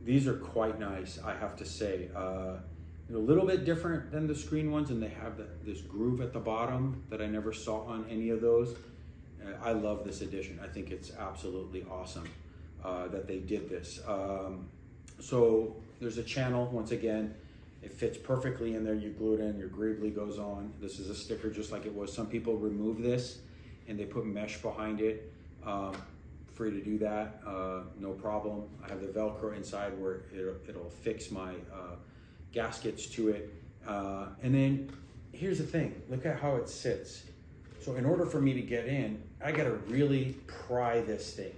These are quite nice, I have to say. They're a little bit different than the screen ones, and they have this groove at the bottom that I never saw on any of those. I love this addition. I think it's absolutely awesome that they did this. So there's a channel, once again. It fits perfectly in there. You glue it in, your greebly goes on. This is a sticker just like it was. Some people remove this and they put mesh behind it. Free to do that, no problem. I have the Velcro inside where it'll fix my gaskets to it. And then here's the thing, look at how it sits. So in order for me to get in, I gotta really pry this thing.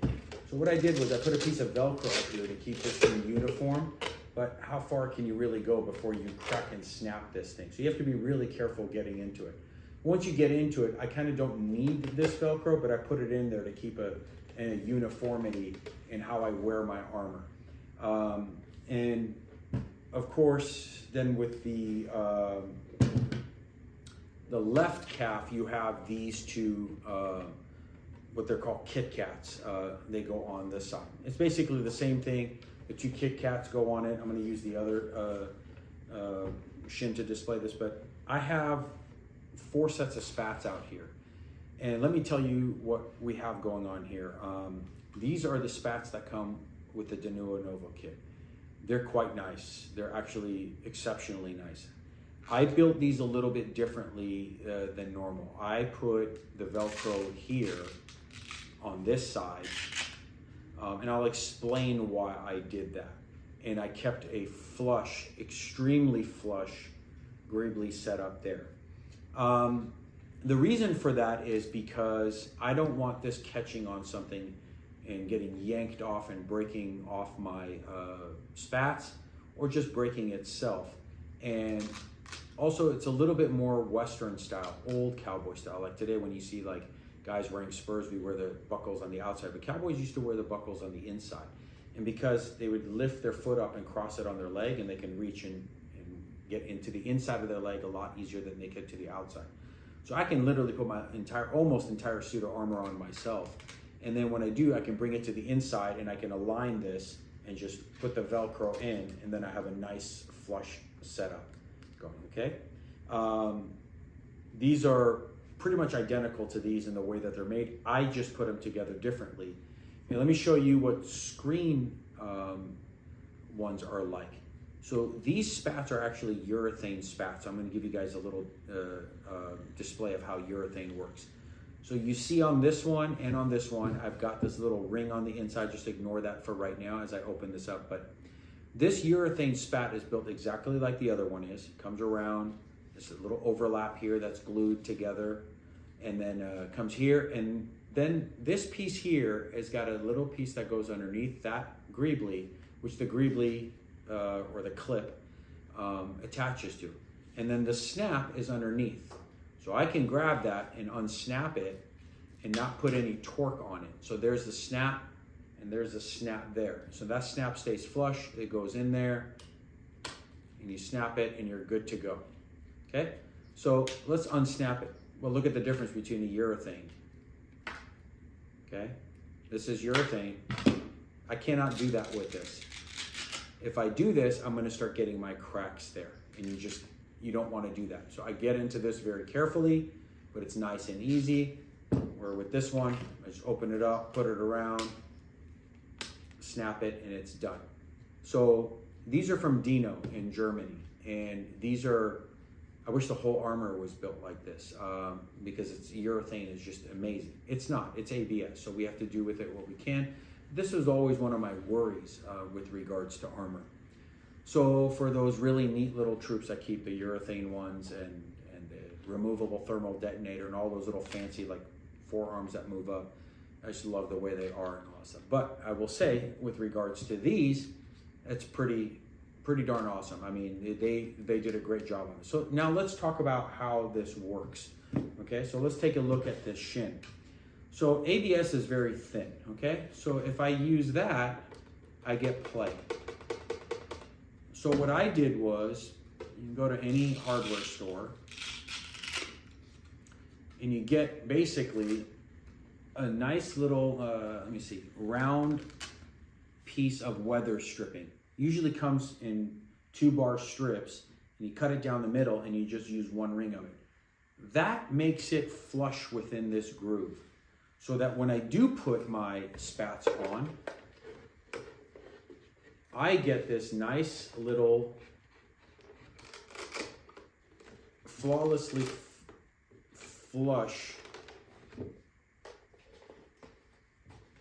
So what I did was I put a piece of Velcro up here to keep this thing uniform, but how far can you really go before you crack and snap this thing? So you have to be really careful getting into it. Once you get into it, I kind of don't need this Velcro, but I put it in there to keep a uniformity in how I wear my armor. And of course, then with the left calf, you have these two, what they're called Kit Kats. They go on this side. It's basically the same thing. The two Kit Kats go on it. I'm going to use the other shin to display this, but I have 4 sets of spats out here. And let me tell you what we have going on here. These are the spats that come with the Denuo Novo kit. They're quite nice. They're actually exceptionally nice. I built these a little bit differently than normal. I put the Velcro here on this side, and I'll explain why I did that. And I kept a flush, extremely flush greebly set up there. The reason for that is because I don't want this catching on something and getting yanked off and breaking off my spats, or just breaking itself. And also, it's a little bit more Western style, old cowboy style. Like today when you see like guys wearing spurs, we wear the buckles on the outside, but cowboys used to wear the buckles on the inside. and because they would lift their foot up and cross it on their leg, and they can reach and get into the inside of their leg a lot easier than they could to the outside. So I can literally put my almost entire suit of armor on myself. And then when I do, I can bring it to the inside and I can align this and just put the Velcro in, and then I have a nice flush setup going, okay? These are pretty much identical to these in the way that they're made. I just put them together differently. And let me show you what screen ones are like. So these spats are actually urethane spats. I'm going to give you guys a little display of how urethane works. So you see on this one and on this one, I've got this little ring on the inside. Just ignore that for right now as I open this up. But this urethane spat is built exactly like the other one is. It comes around, there's a little overlap here that's glued together, and then comes here. And then this piece here has got a little piece that goes underneath that greebly, which the greebly or the clip attaches to. And then the snap is underneath. So I can grab that and unsnap it and not put any torque on it. So there's the snap and there's the snap there. So that snap stays flush, it goes in there, and you snap it and you're good to go. Okay, so let's unsnap it. Well, look at the difference between the urethane. Okay, this is urethane. I cannot do that with this. If I do this, I'm gonna start getting my cracks there, and you don't wanna do that. So I get into this very carefully, but it's nice and easy. Where with this one, I just open it up, put it around, snap it, and it's done. So these are from Dino in Germany, and these are, I wish the whole armor was built like this because it's urethane is just amazing. It's not, it's ABS, so we have to do with it what we can. This was always one of my worries with regards to armor. So for those really neat little troops, I keep the urethane ones and the removable thermal detonator and all those little fancy like forearms that move up. I just love the way they are and awesome. But I will say with regards to these, it's pretty darn awesome. I mean, they did a great job on it. So now let's talk about how this works. Okay, so let's take a look at this shin. So ABS is very thin, okay? So if I use that, I get play. So what I did was, you can go to any hardware store, and you get basically a nice little, let me see, round piece of weather stripping. Usually comes in 2-bar strips, and you cut it down the middle, and you just use one ring of it. That makes it flush within this groove, so that when I do put my spats on, I get this nice little flawlessly flush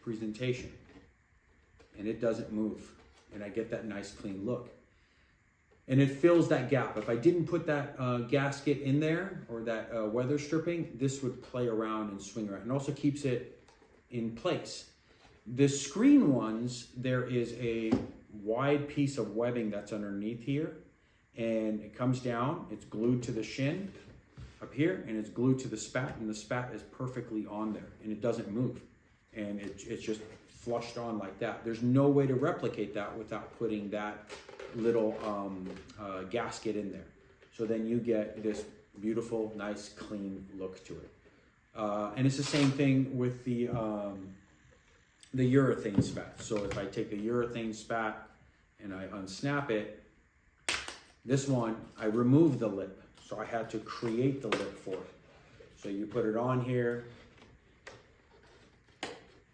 presentation, and it doesn't move, and I get that nice clean look, and it fills that gap. If I didn't put that gasket in there or that weather stripping, this would play around and swing around, and also keeps it in place. The screen ones, there is a wide piece of webbing that's underneath here, and it comes down, it's glued to the shin up here, and it's glued to the spat, and the spat is perfectly on there, and it doesn't move, and it's just flushed on like that. There's no way to replicate that without putting that little gasket in there. So then you get this beautiful, nice, clean look to it. And it's the same thing with the urethane spat. So if I take the urethane spat and I unsnap it, this one, I remove the lip. So I had to create the lip for it. So you put it on here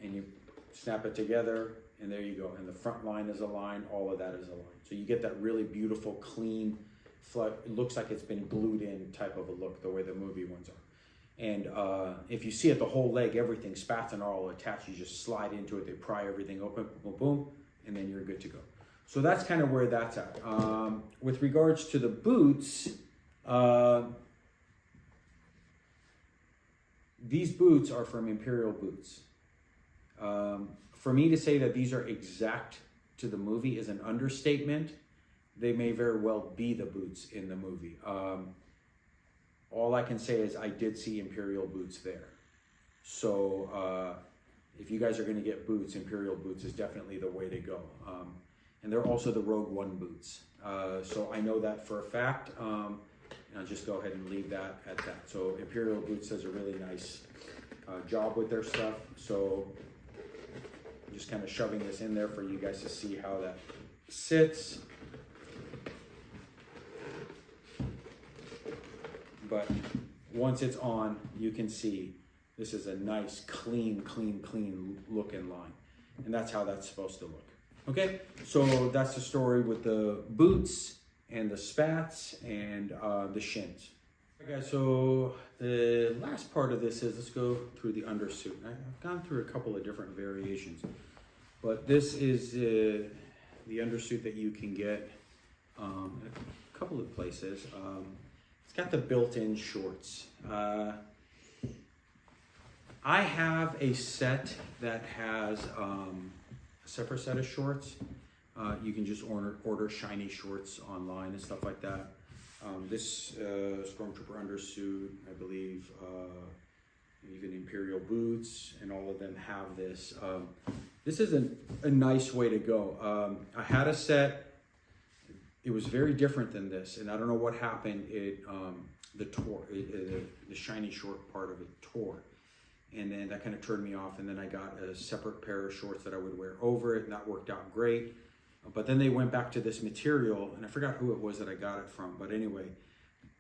and you snap it together, and there you go. And the front line is aligned, all of that is aligned. So you get that really beautiful, clean, it looks like it's been glued in type of a look, the way the movie ones are. And if you see it, the whole leg, everything, spats and all attached, you just slide into it, they pry everything open, boom, boom, and then you're good to go. So that's kind of where that's at. With regards to the boots, these boots are from Imperial Boots. For me to say that these are exact to the movie is an understatement. They may very well be the boots in the movie. All I can say is I did see Imperial Boots there. So if you guys are going to get boots, Imperial boots is definitely the way to go. And they're also the Rogue One boots. So I know that for a fact. And I'll just go ahead and leave that at that. So Imperial boots does a really nice job with their stuff. So I'm just kind of shoving this in there for you guys to see how that sits. But once it's on, you can see this is a nice, clean looking line. And that's how that's supposed to look. Okay, so that's the story with the boots and the spats and the shins. Okay, guys, so the last part of this is, let's go through the undersuit. I've gone through a couple of different variations, but this is the undersuit that you can get in a couple of places. It's got the built-in shorts. I have a set that has a separate set of shorts. You can just order shiny shorts online and stuff like that. This Stormtrooper undersuit, I believe, even Imperial boots, and all of them have this. This is a nice way to go. I had a set. It was very different than this, and I don't know what happened. The shiny short part of it tore. And then that kind of turned me off, and then I got a separate pair of shorts that I would wear over it, and that worked out great. But then they went back to this material, and I forgot who it was that I got it from. But anyway,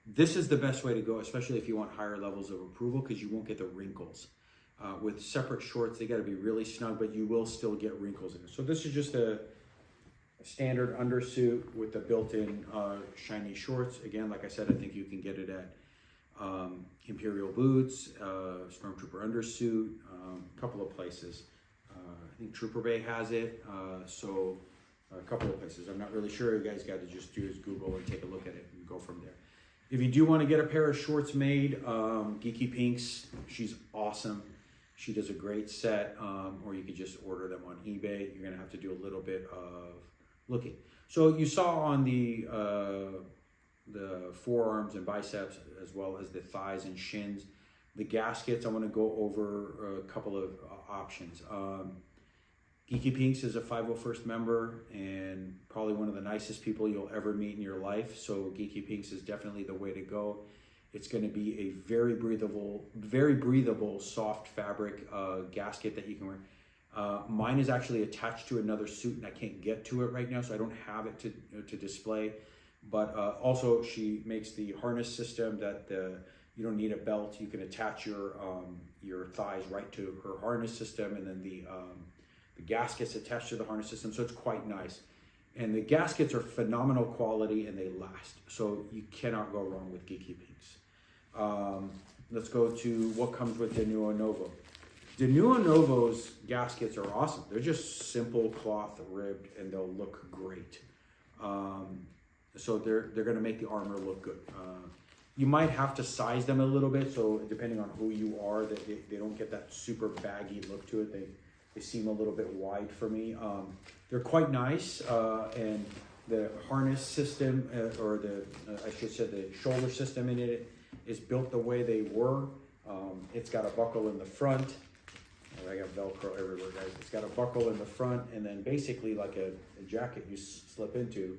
this is the best way to go, especially if you want higher levels of approval, because you won't get the wrinkles. With separate shorts, they got to be really snug, but you will still get wrinkles in it. So this is just a standard undersuit with the built-in shiny shorts. Again, like I said, I think you can get it at Imperial boots, Stormtrooper undersuit, a couple of places. I think Trooper Bay has it, so a couple of places. I'm not really sure. You guys got to just do is Google and take a look at it and go from there. If you do want to get a pair of shorts made, Geeky Pinks, she's awesome. She does a great set, or you could just order them on eBay. You're going to have to do a little bit of looking. So you saw on the forearms and biceps, as well as the thighs and shins. The gaskets, I want to go over a couple of options. Geeky Pinks is a 501st member and probably one of the nicest people you'll ever meet in your life. So Geeky Pinks is definitely the way to go. It's going to be a very breathable, soft fabric gasket that you can wear. Mine is actually attached to another suit, and I can't get to it right now, so I don't have it to display. But also, she makes the harness system that you don't need a belt. You can attach your thighs right to her harness system, and then the gaskets attached to the harness system. So it's quite nice. And the gaskets are phenomenal quality, and they last. So you cannot go wrong with Geeky Pinks. Let's go to what comes with the Nuo Novo. The Nuo Novo's gaskets are awesome. They're just simple cloth ribbed, and they'll look great. So they're going to make the armor look good. You might have to size them a little bit, so depending on who you are, they don't get that super baggy look to it. They seem a little bit wide for me. They're quite nice, and the harness system, or I should say the shoulder system in it, is built the way they were. It's got a buckle in the front. Oh, I got Velcro everywhere, guys. It's got a buckle in the front, and then basically like a jacket you slip into,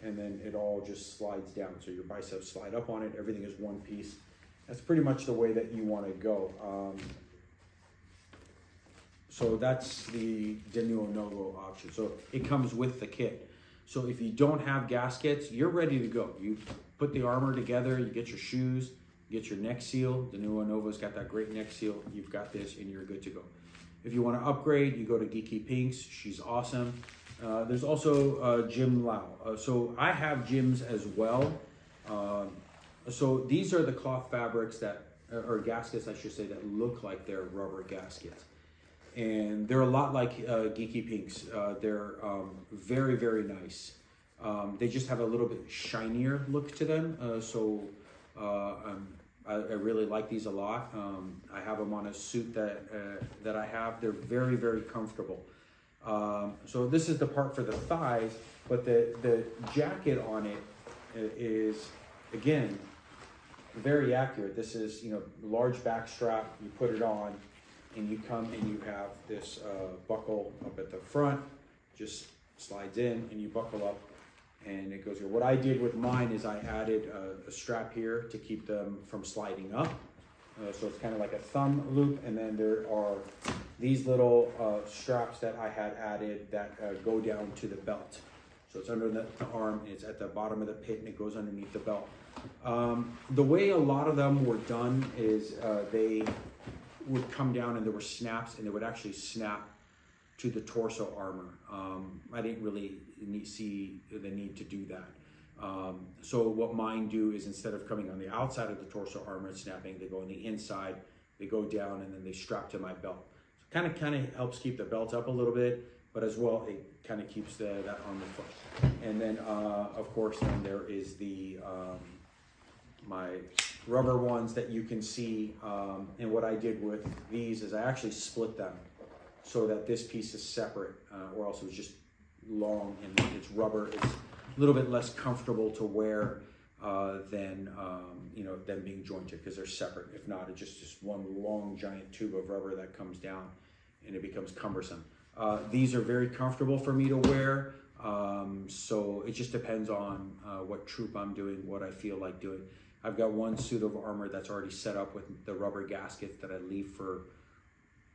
and then it all just slides down. So your biceps slide up on it. Everything is one piece. That's pretty much the way that you want to go. So that's the Nuo Novo option. So it comes with the kit. So if you don't have gaskets, you're ready to go. You put the armor together, you get your shoes, you get your neck seal. The Nuo Novo's got that great neck seal. You've got this, and you're good to go. If you want to upgrade, you go to Geeky Pinks. She's awesome. There's also Jim Lau. So I have Jim's as well. So these are the cloth fabrics that, or gaskets, I should say, that look like they're rubber gaskets. And they're a lot like Geeky Pinks. They're very, very nice. They just have a little bit shinier look to them. I really like these a lot. I have them on a suit that I have. They're very, very comfortable. So this is the part for the thighs, but the jacket on it is, again, very accurate. This is, large back strap. You put it on, and you come and you have this buckle up at the front, just slides in and you buckle up and it goes here. What I did with mine is I added a strap here to keep them from sliding up. So it's kind of like a thumb loop, and then there are these little straps that I had added that go down to the belt. So it's under the arm, and it's at the bottom of the pit, and it goes underneath the belt. The way a lot of them were done is they would come down and there were snaps, and they would actually snap to the torso armor. I didn't really see the need to do that. So what mine do is, instead of coming on the outside of the torso armor and snapping, they go on the inside, they go down, and then they strap to my belt. So kind of helps keep the belt up a little bit, but as well, it kind of keeps that on the foot. And then, of course, then there is the my rubber ones that you can see. And what I did with these is I actually split them so that this piece is separate, or else it was just long and it's rubber. It's a little bit less comfortable to wear than them being jointed, because they're separate. If not, it's just one long giant tube of rubber that comes down and it becomes cumbersome. These are very comfortable for me to wear, so it just depends on what troop I'm doing, what I feel like doing. I've got one suit of armor that's already set up with the rubber gaskets that I leave for,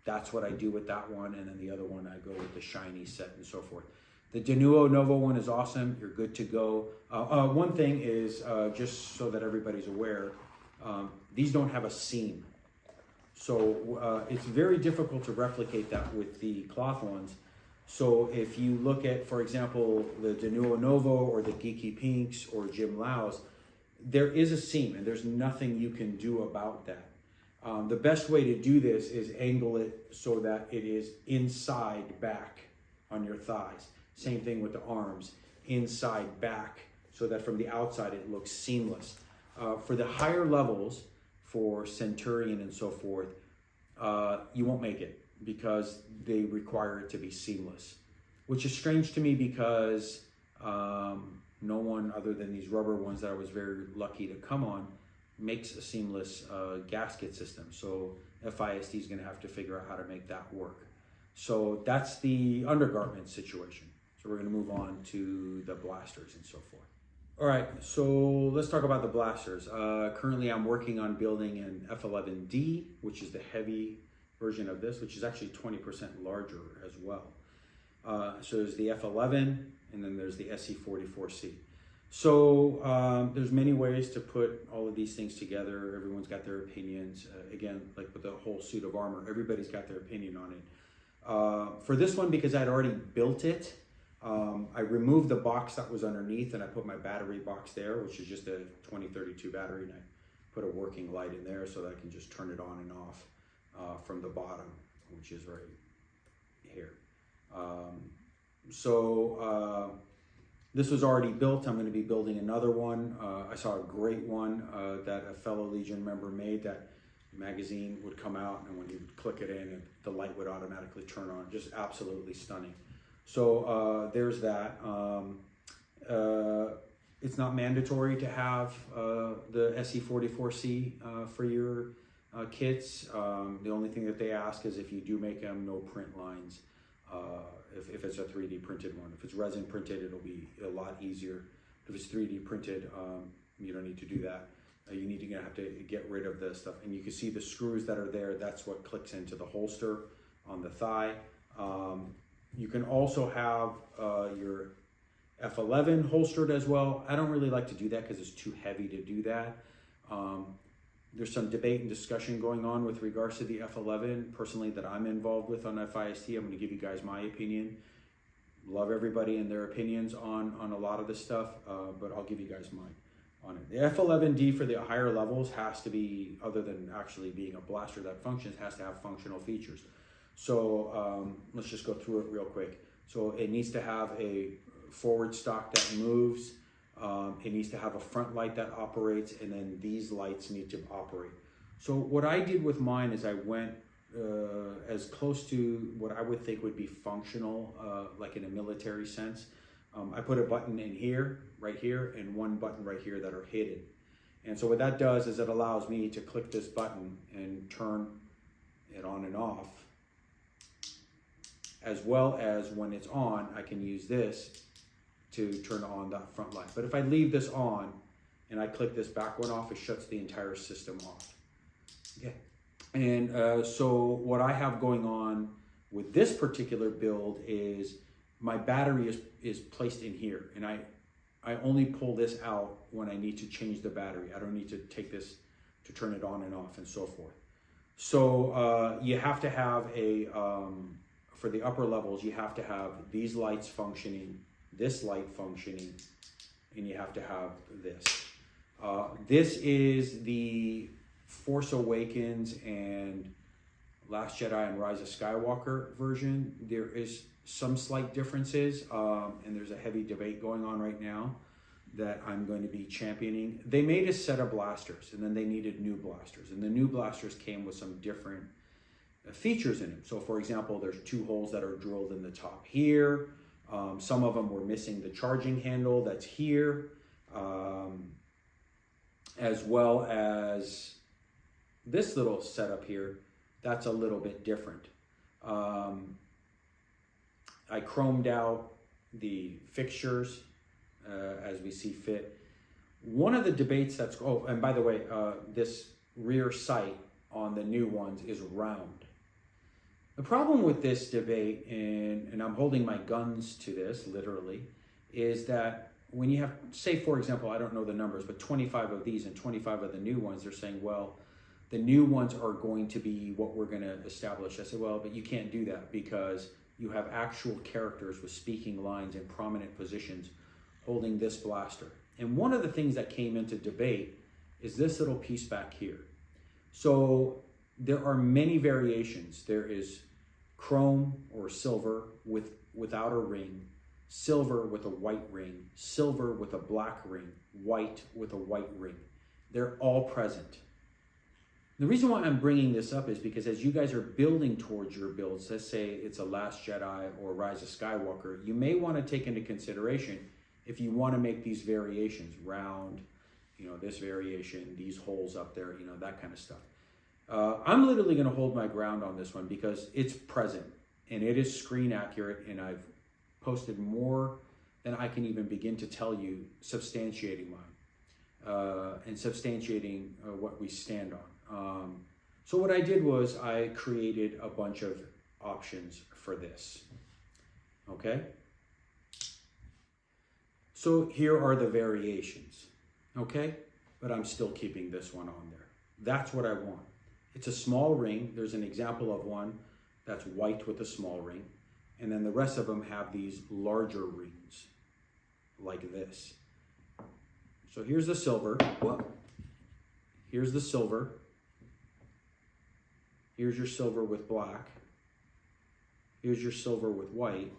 that's what I do with that one, and then the other one I go with the shiny set and so forth. The Denuo Novo one is awesome. You're good to go. One thing is, just so that everybody's aware, these don't have a seam. So it's very difficult to replicate that with the cloth ones. So if you look at, for example, the Denuo Novo or the Geeky Pinks or Jim Lau's, there is a seam and there's nothing you can do about that. The best way to do this is angle it so that it is inside back on your thighs. Same thing with the arms, inside back, so that from the outside it looks seamless. For the higher levels, for Centurion and so forth, you won't make it because they require it to be seamless, which is strange to me because no one other than these rubber ones that I was very lucky to come on makes a seamless gasket system. So FISD is going to have to figure out how to make that work. So that's the undergarment situation. So we're going to move on to the blasters and so forth. All right, so let's talk about the blasters. Currently I'm working on building an F11D, which is the heavy version of this, which is actually 20% larger as well. So there's the F11, and then there's the SC44C. So there's many ways to put all of these things together. Everyone's got their opinions. Again, like with the whole suit of armor, everybody's got their opinion on it. For this one, because I'd already built it, I removed the box that was underneath and I put my battery box there, which is just a 2032 battery, and I put a working light in there so that I can just turn it on and off from the bottom, which is right here. This was already built. I'm going to be building another one. I saw a great one that a fellow Legion member made, that magazine would come out, and when you would click it in, the light would automatically turn on. Just absolutely stunning. So there's that. It's not mandatory to have the SC44C for your kits. The only thing that they ask is if you do make them, no print lines. If it's a 3D printed one. If it's resin printed, it'll be a lot easier. If it's 3D printed, you don't need to do that. You need to have to get rid of the stuff. And you can see the screws that are there. That's what clicks into the holster on the thigh. You can also have your F11 holstered as well. I don't really like to do that because it's too heavy to do that. There's some debate and discussion going on with regards to the F11, personally, that I'm involved with on FIST. I'm going to give you guys my opinion. Love everybody and their opinions on a lot of this stuff, but I'll give you guys mine on it. The F11D for the higher levels has to be, other than actually being a blaster that functions, has to have functional features. So let's just go through it real quick. So it needs to have a forward stock that moves. It needs to have a front light that operates, and then these lights need to operate. So what I did with mine is I went as close to what I would think would be functional, like in a military sense. I put a button in here, right here, and one button right here that are hidden. And so what that does is it allows me to click this button and turn it on and off, as well as when it's on, I can use this to turn on that front light. But if I leave this on and I click this back one off, it shuts the entire system off. Okay. And so what I have going on with this particular build is my battery is placed in here, and I only pull this out when I need to change the battery. I don't need to take this to turn it on and off and so forth. So you have to have a, for the upper levels, you have to have these lights functioning, this light functioning, and you have to have this. This is the Force Awakens and Last Jedi and Rise of Skywalker version. There is some slight differences, and there's a heavy debate going on right now that I'm going to be championing. They made a set of blasters, and then they needed new blasters, and the new blasters came with some different features in them. So for example, there's 2 holes that are drilled in the top here. Some of them were missing the charging handle that's here, as well as this little setup here. That's a little bit different. I chromed out the fixtures as we see fit. One of the debates that's, oh, and by the way, this rear sight on the new ones is round. The problem with this debate, and I'm holding my guns to this literally, is that when you have, say for example, I don't know the numbers, but 25 of these and 25 of the new ones, they're saying, well, the new ones are going to be what we're going to establish. I said, well, but you can't do that because you have actual characters with speaking lines in prominent positions holding this blaster. And one of the things that came into debate is this little piece back here. So there are many variations. There is chrome or silver without a ring, silver with a white ring, silver with a black ring, white with a white ring. They're all present. The reason why I'm bringing this up is because as you guys are building towards your builds, let's say it's a Last Jedi or Rise of Skywalker, you may want to take into consideration if you want to make these variations, round, you know, this variation, these holes up there, you know, that kind of stuff. I'm literally going to hold my ground on this one because it's present and it is screen accurate, and I've posted more than I can even begin to tell you, substantiating mine and substantiating what we stand on. So what I did was I created a bunch of options for this. Okay. So here are the variations. Okay. But I'm still keeping this one on there. That's what I want. It's a small ring. There's an example of one that's white with a small ring. And then the rest of them have these larger rings like this. So here's the silver. Whoa. Here's the silver. Here's your silver with black. Here's your silver with white.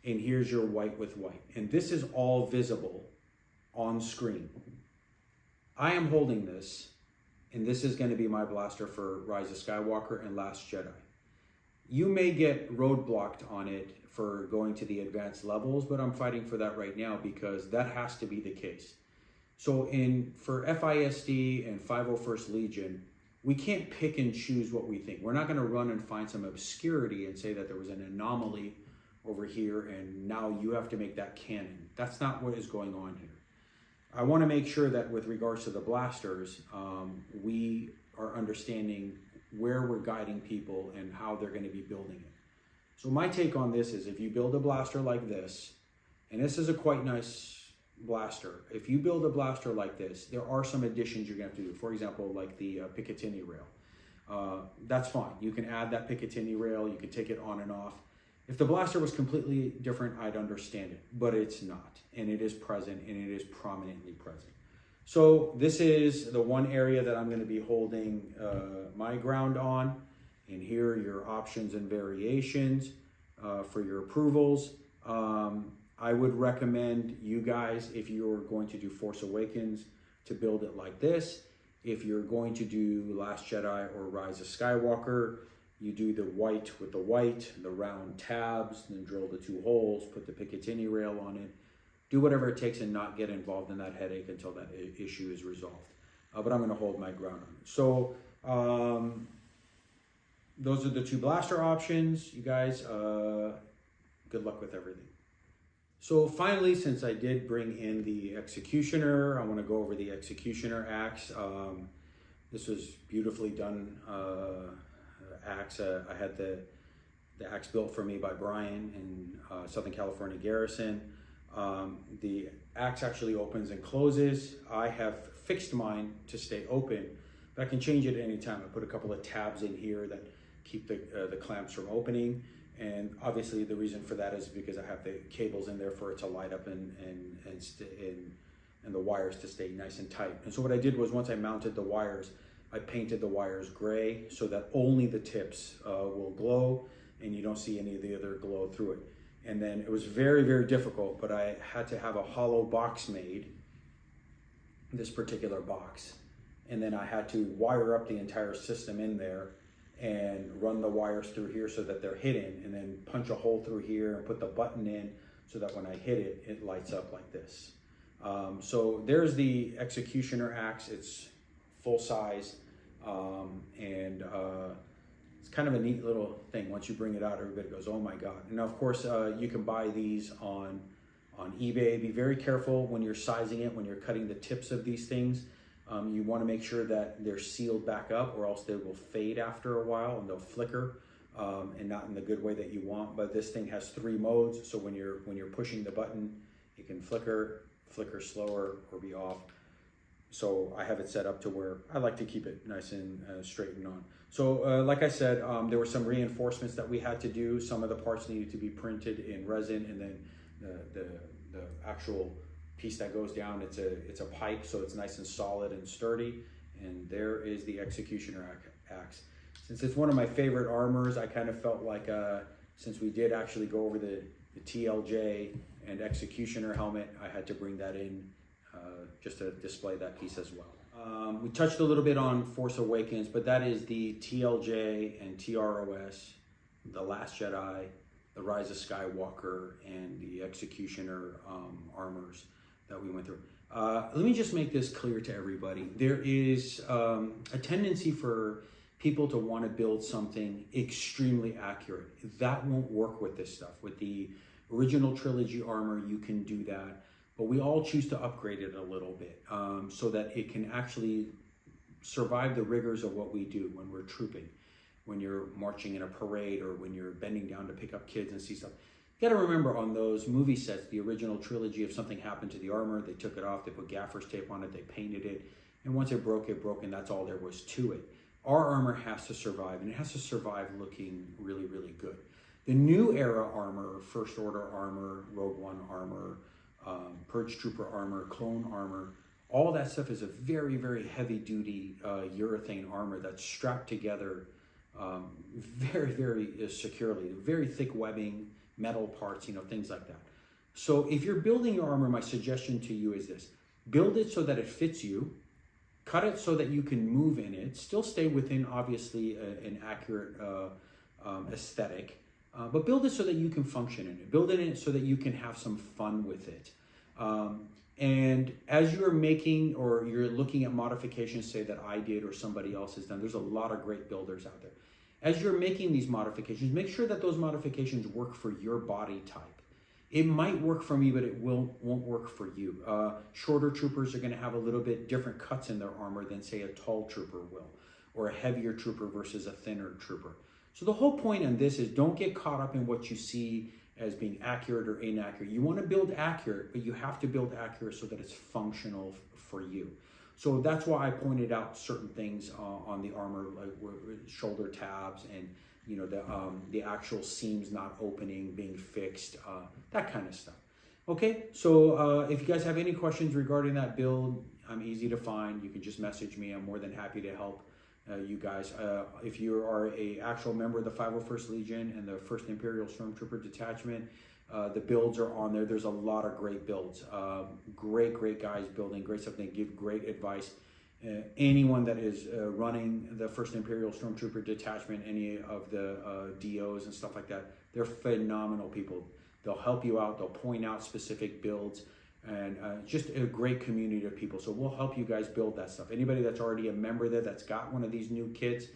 And here's your white with white. And this is all visible on screen. I am holding this, and this is going to be my blaster for Rise of Skywalker and Last Jedi. You may get roadblocked on it for going to the advanced levels, but I'm fighting for that right now because that has to be the case. So for FISD and 501st Legion, we can't pick and choose what we think. We're not going to run and find some obscurity and say that there was an anomaly over here and now you have to make that canon. That's not what is going on here. I want to make sure that with regards to the blasters, we are understanding where we're guiding people and how they're going to be building it. So my take on this is if you build a blaster like this, and this is a quite nice blaster. If you build a blaster like this, there are some additions you're going to have to do. For example, like the Picatinny rail. That's fine. You can add that Picatinny rail. You can take it on and off. If the blaster was completely different, I'd understand it, but it's not. And it is present, and it is prominently present. So this is the one area that I'm going to be holding my ground on. And here are your options and variations for your approvals. I would recommend you guys, if you're going to do Force Awakens, to build it like this. If you're going to do Last Jedi or Rise of Skywalker, you do the white with the white, the round tabs, then drill the 2 holes, put the Picatinny rail on it. Do whatever it takes and not get involved in that headache until that issue is resolved. But I'm going to hold my ground on it. So those are the two blaster options. You guys, good luck with everything. So finally, since I did bring in the Executioner, I want to go over the Executioner axe. This was beautifully done axe. I had the axe built for me by Brian in Southern California Garrison. The axe actually opens and closes. I have fixed mine to stay open, but I can change it at any time. I put a couple of tabs in here that keep the clamps from opening. And obviously the reason for that is because I have the cables in there for it to light up and the wires to stay nice and tight. And so what I did was, once I mounted the wires, I painted the wires gray so that only the tips will glow and you don't see any of the other glow through it. And then it was very, very difficult, but I had to have a hollow box made, this particular box. And then I had to wire up the entire system in there and run the wires through here so that they're hidden, and then punch a hole through here and put the button in so that when I hit it, it lights up like this. So there's the Executioner axe. It's full size, and it's kind of a neat little thing. Once you bring it out, everybody goes, oh my God. And of course, you can buy these on eBay. Be very careful when you're sizing it, when you're cutting the tips of these things. You want to make sure that they're sealed back up, or else they will fade after a while and they'll flicker, and not in the good way that you want. But this thing has 3 modes, so when you're pushing the button, it can flicker slower, or be off. So I have it set up to where I like to keep it nice and straightened on. So like I said, there were some reinforcements that we had to do. Some of the parts needed to be printed in resin, and then the actual piece that goes down, it's a pipe, so it's nice and solid and sturdy. And there is the Executioner axe. Since it's one of my favorite armors, I kind of felt like since we did actually go over the TLJ and Executioner helmet, I had to bring that in just to display that piece as well. We touched a little bit on Force Awakens, but that is the TLJ and TROS, The Last Jedi, The Rise of Skywalker, and the Executioner armors that we went through. Let me just make this clear to everybody. There is a tendency for people to want to build something extremely accurate. That won't work with this stuff. With the original trilogy armor, you can do that, but we all choose to upgrade it a little bit so that it can actually survive the rigors of what we do when we're trooping, when you're marching in a parade, or when you're bending down to pick up kids and see stuff. You got to remember, on those movie sets, the original trilogy, if something happened to the armor, they took it off, they put gaffer's tape on it, they painted it, and once it broke, and that's all there was to it. Our armor has to survive, and it has to survive looking really, really good. The new era armor, First Order armor, Rogue One armor, Purge Trooper armor, Clone armor, all that stuff is a very, very heavy-duty urethane armor that's strapped together very, very securely. Very thick webbing, metal parts, things like that. So if you're building your armor, my suggestion to you is this: build it so that it fits you, cut it so that you can move in it, still stay within, obviously, an accurate aesthetic, but build it so that you can function in it. Build it in it so that you can have some fun with it. And as you're making, or you're looking at modifications, say that I did or somebody else has done, there's a lot of great builders out there. As you're making these modifications, make sure that those modifications work for your body type. It might work for me, but it won't work for you. Shorter troopers are going to have a little bit different cuts in their armor than, say, a tall trooper will, or a heavier trooper versus a thinner trooper. So the whole point in this is, don't get caught up in what you see as being accurate or inaccurate. You want to build accurate, but you have to build accurate so that it's functional for you. So that's why I pointed out certain things on the armor, like shoulder tabs, and the actual seams not opening, being fixed, that kind of stuff. Okay, so if you guys have any questions regarding that build, I'm easy to find. You can just message me. I'm more than happy to help you guys. If you are a actual member of the 501st Legion and the 1st Imperial Stormtrooper Detachment, the builds are on there. There's a lot of great builds. Great guys building great stuff. They give great advice. Anyone that is running the 1st Imperial Stormtrooper Detachment, any of the DOs and stuff like that, they're phenomenal people. They'll help you out. They'll point out specific builds, and just a great community of people. So we'll help you guys build that stuff. Anybody that's already a member there, that's got one of these new kits,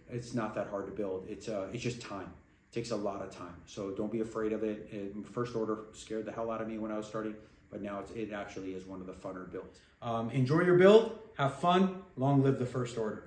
it's not that hard to build. It's just time. It takes a lot of time. So don't be afraid of it. First Order scared the hell out of me when I was starting, but now it actually is one of the funner builds. Enjoy your build, have fun, long live the First Order.